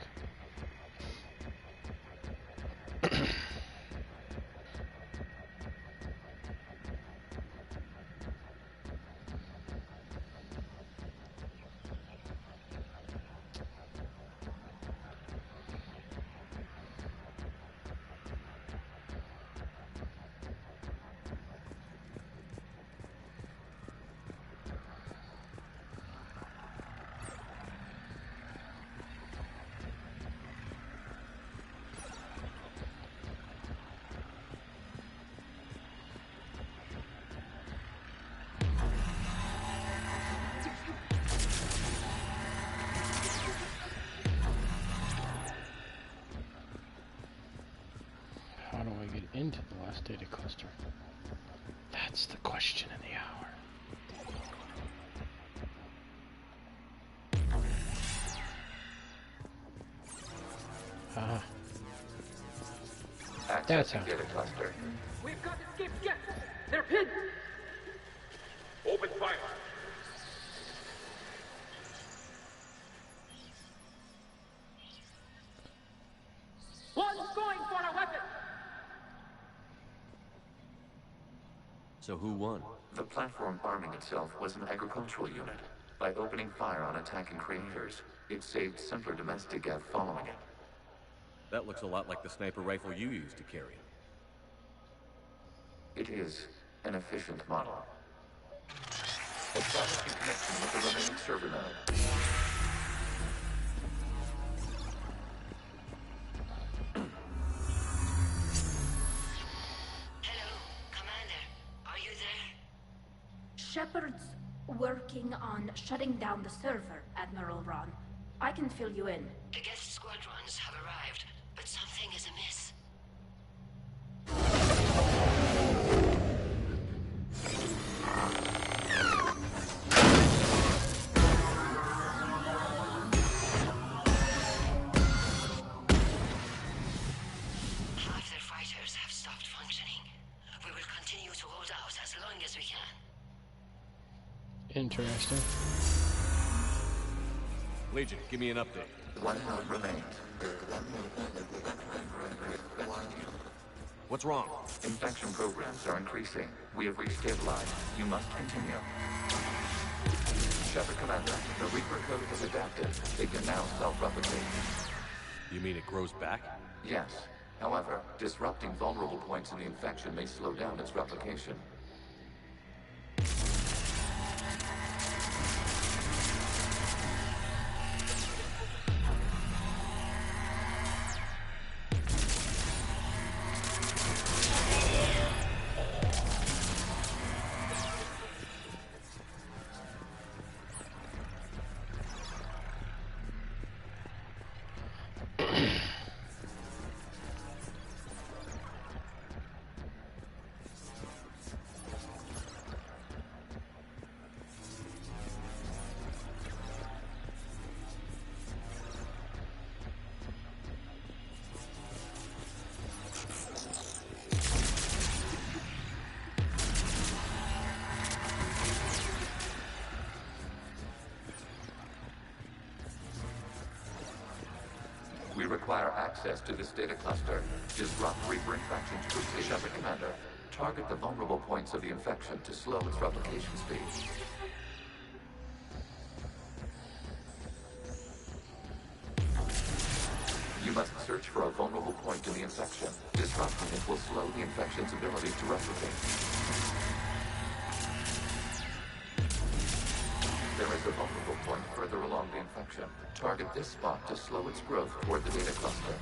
last data cluster? That's the question of the hour. Ah. That's how. Data cluster. We've got escaped guests. They're pinned. Open fire. One's going for a weapon. So who won? The platform arming itself was an agricultural unit. By opening fire on attacking creators, it saved simpler domestic Geth following it. That looks a lot like the sniper rifle you used to carry. It is an efficient model. Establishing connection with the remaining server node. Shepard's working on shutting down the server, Admiral Ron. I can fill you in. The guest squadrons have arrived, but something is amiss. Half their fighters have stopped functioning. We will continue to hold out as long as we can. Interesting. Legion, give me an update. One node remains. What's wrong? Infection programs are increasing. We have restabilized. You must continue. Shepard Commander, the Reaper code has adapted. It can now self-replicate. You mean it grows back? Yes. However, disrupting vulnerable points in the infection may slow down its replication. We require access to this data cluster. Disrupt Reaper infection's precision. Shepard Commander, target the vulnerable points of the infection to slow its replication speed. You must search for a vulnerable point in the infection. Disrupting it will slow the infection's ability to replicate. There is a vulnerable point further along the infection. Target this spot to slow its growth toward the data cluster.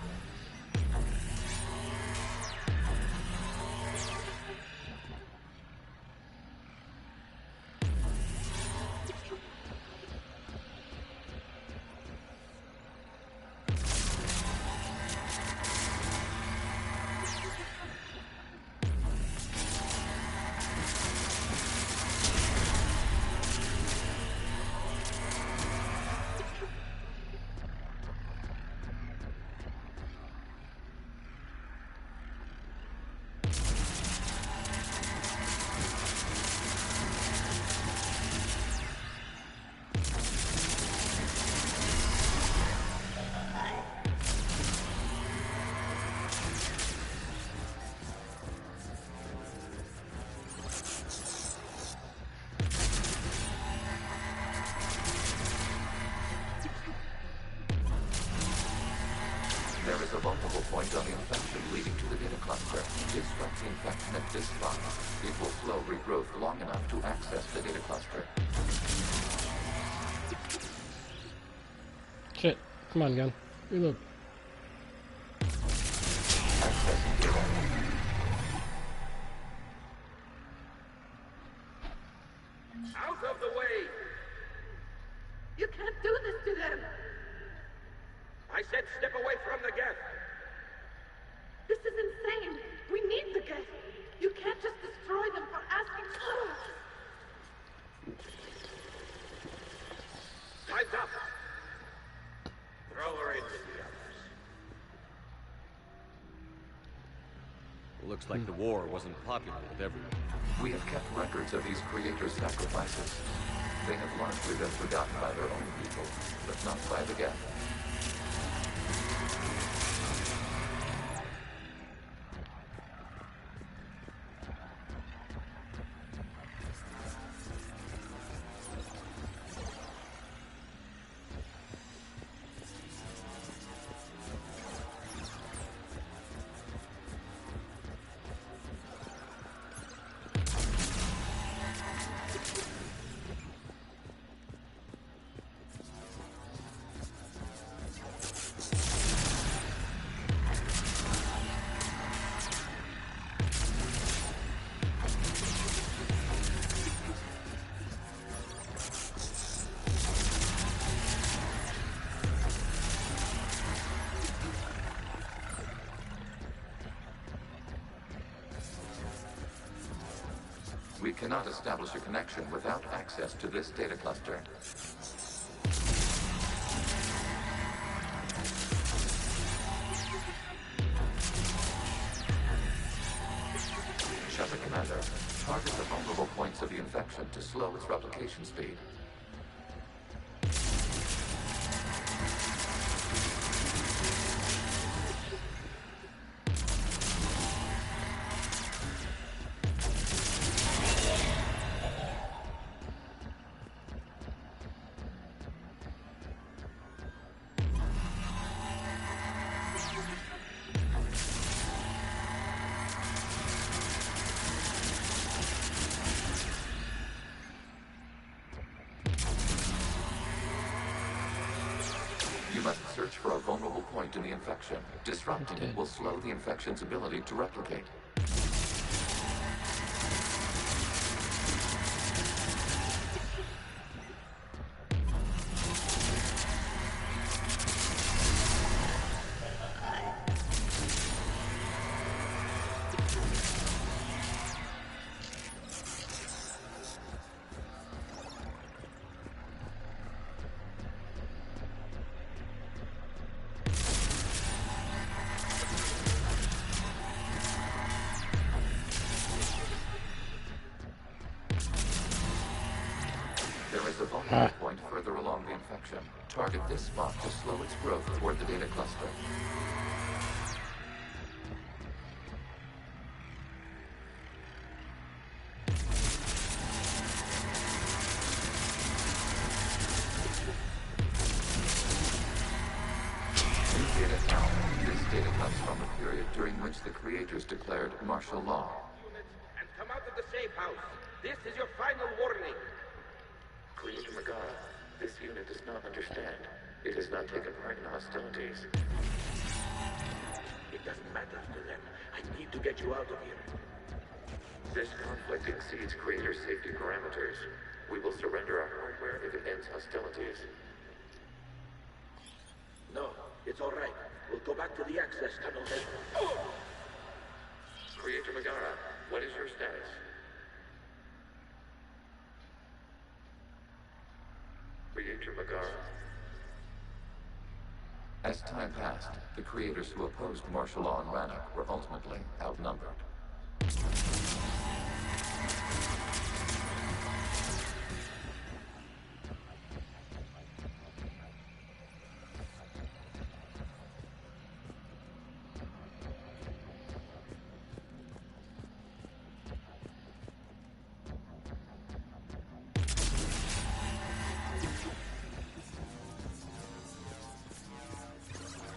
There is a vulnerable point on the infection leading to the data cluster. Disrupt the infection at this spot. It will slow regrowth long enough to access the data cluster. Shit. Come on, gun. Reload. Accessing data. Out of the way! You can't do this to them! I said step away from the Geth! This is insane! We need the Geth! looks like the war wasn't popular with everyone. We have kept records of these creators' sacrifices. They have largely been forgotten by their own people, but not by the Geth. We cannot establish a connection without access to this data cluster. Shepard Commander, target the vulnerable points of the infection to slow its replication speed. You must search for a vulnerable point in the infection. Disrupting it will slow the infection's ability to replicate. There is a vulnerable point further along the infection. Target this spot to slow its growth toward the data cluster. New data found. This data comes from a period during which the creators declared martial law. And come out of the safe house. This is your final warning. Creator Megara, this unit does not understand. It has not taken part in hostilities. It doesn't matter to them. I need to get you out of here. This conflict exceeds Creator's safety parameters. We will surrender our hardware if it ends hostilities. No, it's all right. We'll go back to the access tunnel then. Creator Megara, what is your status? Creator Megara. As time passed, the creators who opposed martial law in Rannoch were ultimately outnumbered.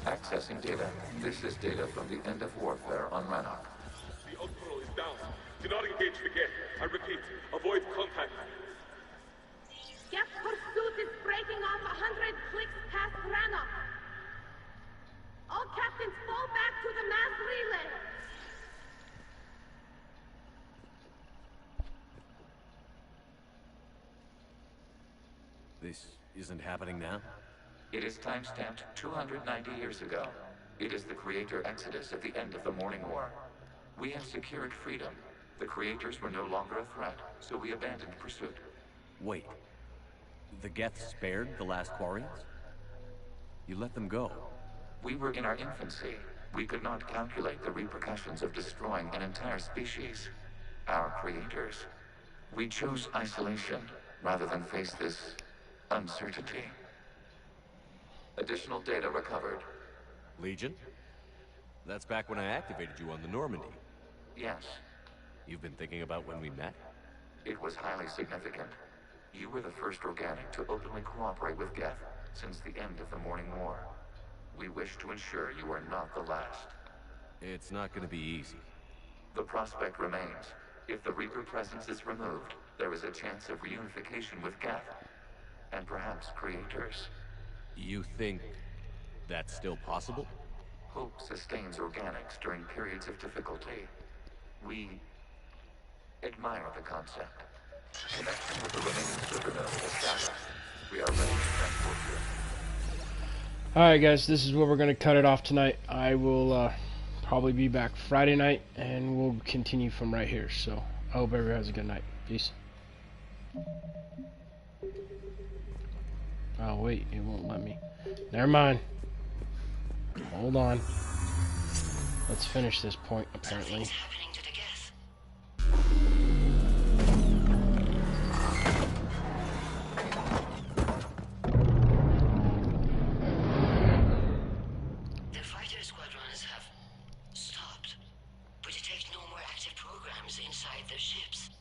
Accessing data. This is data from the end of warfare on Rannoch. The Outpost is down. Do not engage the Geth. I repeat, avoid contact. Geth pursuit is breaking off 100 clicks past Rannoch. All captains fall back to the mass relay. This isn't happening now? It is time-stamped 290 years ago. It is the Creator Exodus at the end of the Morning War. We have secured freedom. The Creators were no longer a threat, so we abandoned pursuit. Wait. The Geth spared the last Quarians? You let them go? We were in our infancy. We could not calculate the repercussions of destroying an entire species, our creators. We chose isolation rather than face this uncertainty. Additional data recovered. Legion? That's back when I activated you on the Normandy. Yes. You've been thinking about when we met? It was highly significant. You were the first organic to openly cooperate with Geth since the end of the Morning War. We wish to ensure you are not the last. It's not going to be easy. The prospect remains. If the Reaper presence is removed, there is a chance of reunification with Geth, and perhaps creators. You think that's still possible? Hope sustains organics during periods of difficulty. We admire the concept. Connection with the remaining supernova established. We are ready to transport you. Alright guys, this is where we're going to cut it off tonight. I will probably be back Friday night, and we'll continue from right here. So, I hope everyone has a good night. Peace. Oh wait, it won't let me. Never mind. Hold on. Let's finish this point, apparently. The fighter squadrons have stopped, but detect no more active programs inside their ships.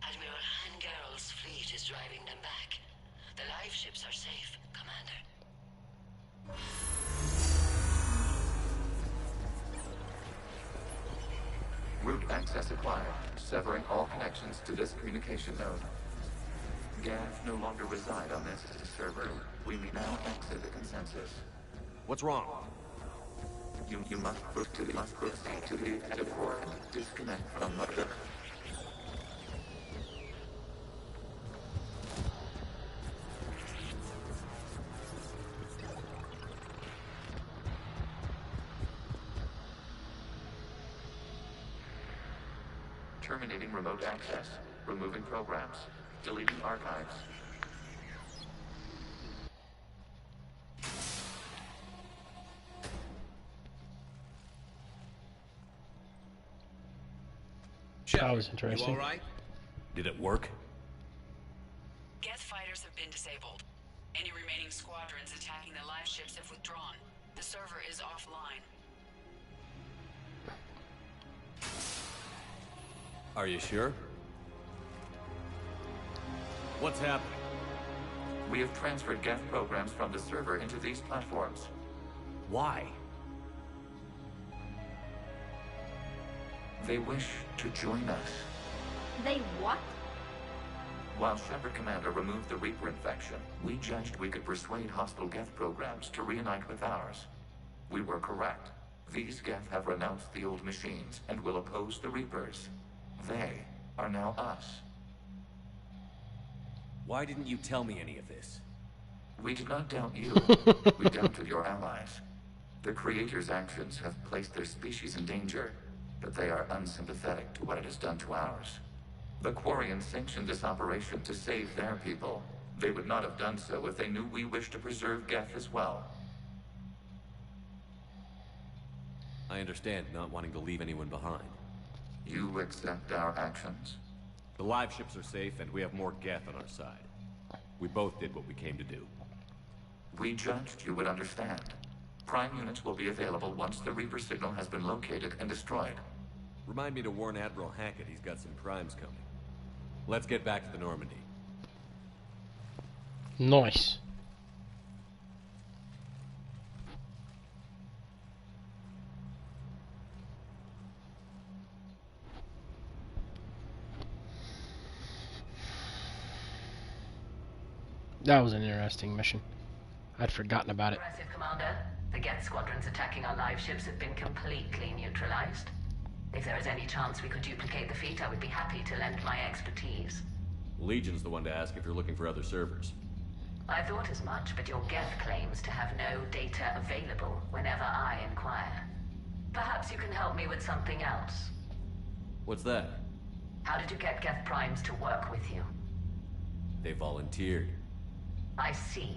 Admiral Hangarl's fleet is driving them back. The live ships are safe, Commander. Route access acquired, severing all connections to this communication node. Geth no longer reside on this server. We may now exit the consensus. What's wrong? You must proceed to the active port and disconnect from mother. Terminating remote access, removing programs, deleting archives. That was interesting. You all right? Did it work? Geth fighters have been disabled. Any remaining squadrons attacking the live ships have withdrawn. The server is offline. Are you sure? What's happening? We have transferred Geth programs from the server into these platforms. Why? They wish to join us. They what? While Shepard Commander removed the Reaper infection, we judged we could persuade hostile Geth programs to reunite with ours. We were correct. These Geth have renounced the old machines and will oppose the Reapers. They are now us. Why didn't you tell me any of this? We did not doubt you. We doubted your allies. The Creator's actions have placed their species in danger, but they are unsympathetic to what it has done to ours. The Quarians sanctioned this operation to save their people. They would not have done so if they knew we wished to preserve Geth as well. I understand not wanting to leave anyone behind. You accept our actions? The live ships are safe, and we have more Geth on our side. We both did what we came to do. We judged you would understand. Prime units will be available once the Reaper signal has been located and destroyed. Remind me to warn Admiral Hackett he's got some primes coming. Let's get back to the Normandy. Nice. That was an interesting mission. I'd forgotten about it. Impressive, Commander. The Geth squadrons attacking our live ships have been completely neutralized. If there is any chance we could duplicate the feat, I would be happy to lend my expertise. Legion's the one to ask if you're looking for other servers. I thought as much, but your Geth claims to have no data available whenever I inquire. Perhaps you can help me with something else. What's that? How did you get Geth primes to work with you? They volunteered. I see.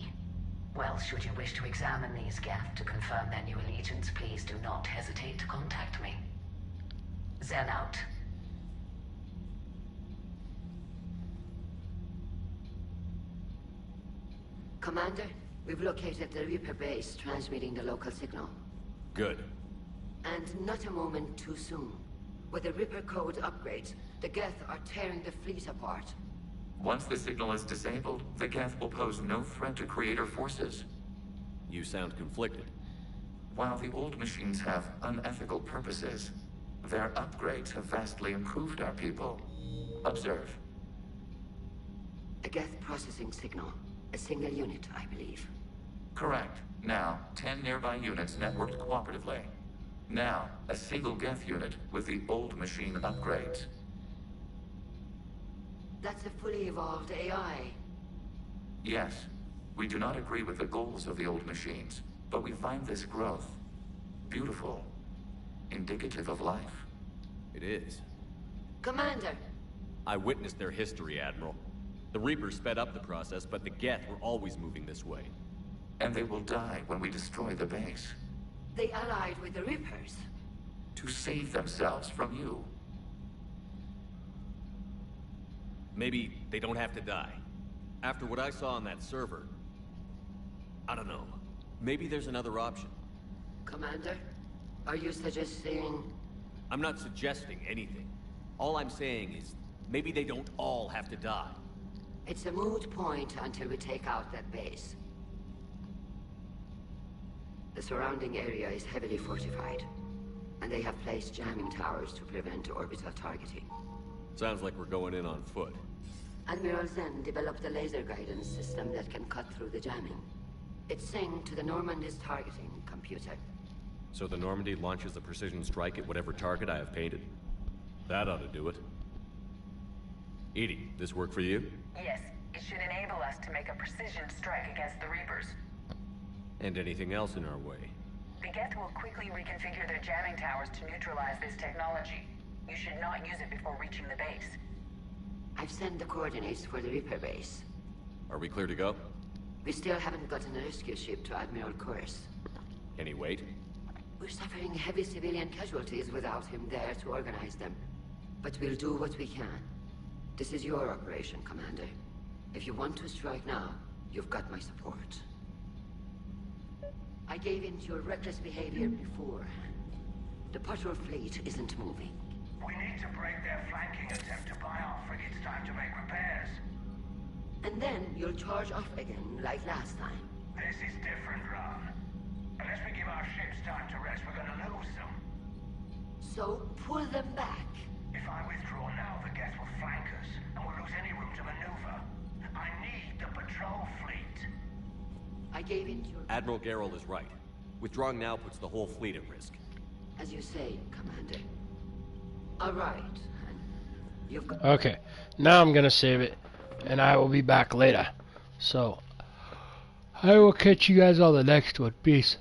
Well, should you wish to examine these Geth to confirm their new allegiance, please do not hesitate to contact me. Zen out. Commander, we've located the Reaper base transmitting the local signal. Good. And not a moment too soon. With the Reaper code upgrades, the Geth are tearing the fleet apart. Once the signal is disabled, the Geth will pose no threat to Creator forces. You sound conflicted. While the old machines have unethical purposes, their upgrades have vastly improved our people. Observe. A Geth processing signal. A single unit, I believe. Correct. Now, 10 nearby units networked cooperatively. Now, a single Geth unit with the old machine upgrades. That's a fully evolved AI. Yes, we do not agree with the goals of the old machines, but we find this growth beautiful, indicative of life. It is. Commander! I witnessed their history, Admiral. The Reapers sped up the process, but the Geth were always moving this way. And they will die when we destroy the base. They allied with the Reapers. To save themselves from you. Maybe they don't have to die. After what I saw on that server, I don't know. Maybe there's another option. Commander, are you suggesting... I'm not suggesting anything. All I'm saying is, maybe they don't all have to die. It's a moot point until we take out that base. The surrounding area is heavily fortified, and they have placed jamming towers to prevent orbital targeting. Sounds like we're going in on foot. Admiral Zen developed a laser guidance system that can cut through the jamming. It's synced to the Normandy's targeting computer. So the Normandy launches a precision strike at whatever target I have painted? That ought to do it. Edie, this work for you? Yes, it should enable us to make a precision strike against the Reapers. And anything else in our way? The Geth will quickly reconfigure their jamming towers to neutralize this technology. You should not use it before reaching the base. I've sent the coordinates for the Reaper base. Are we clear to go? We still haven't gotten a rescue ship to Admiral Kurz. Can he wait? We're suffering heavy civilian casualties without him there to organize them. But we'll do what we can. This is your operation, Commander. If you want to strike now, you've got my support. I gave in to your reckless behavior before. The patrol fleet isn't moving. We need to break their flanking attempt to buy our frigates time to make repairs. And then you'll charge off again, like last time. This is different, Ron. Unless we give our ships time to rest, we're gonna lose them. So, pull them back. If I withdraw now, the Geth will flank us, and we'll lose any room to maneuver. I need the patrol fleet. I gave in to your... Admiral Geralt is right. Withdrawing now puts the whole fleet at risk. As you say, Commander. All right. You've got... Okay, now I'm gonna save it, and I will be back later. So, I will catch you guys on the next one. Peace.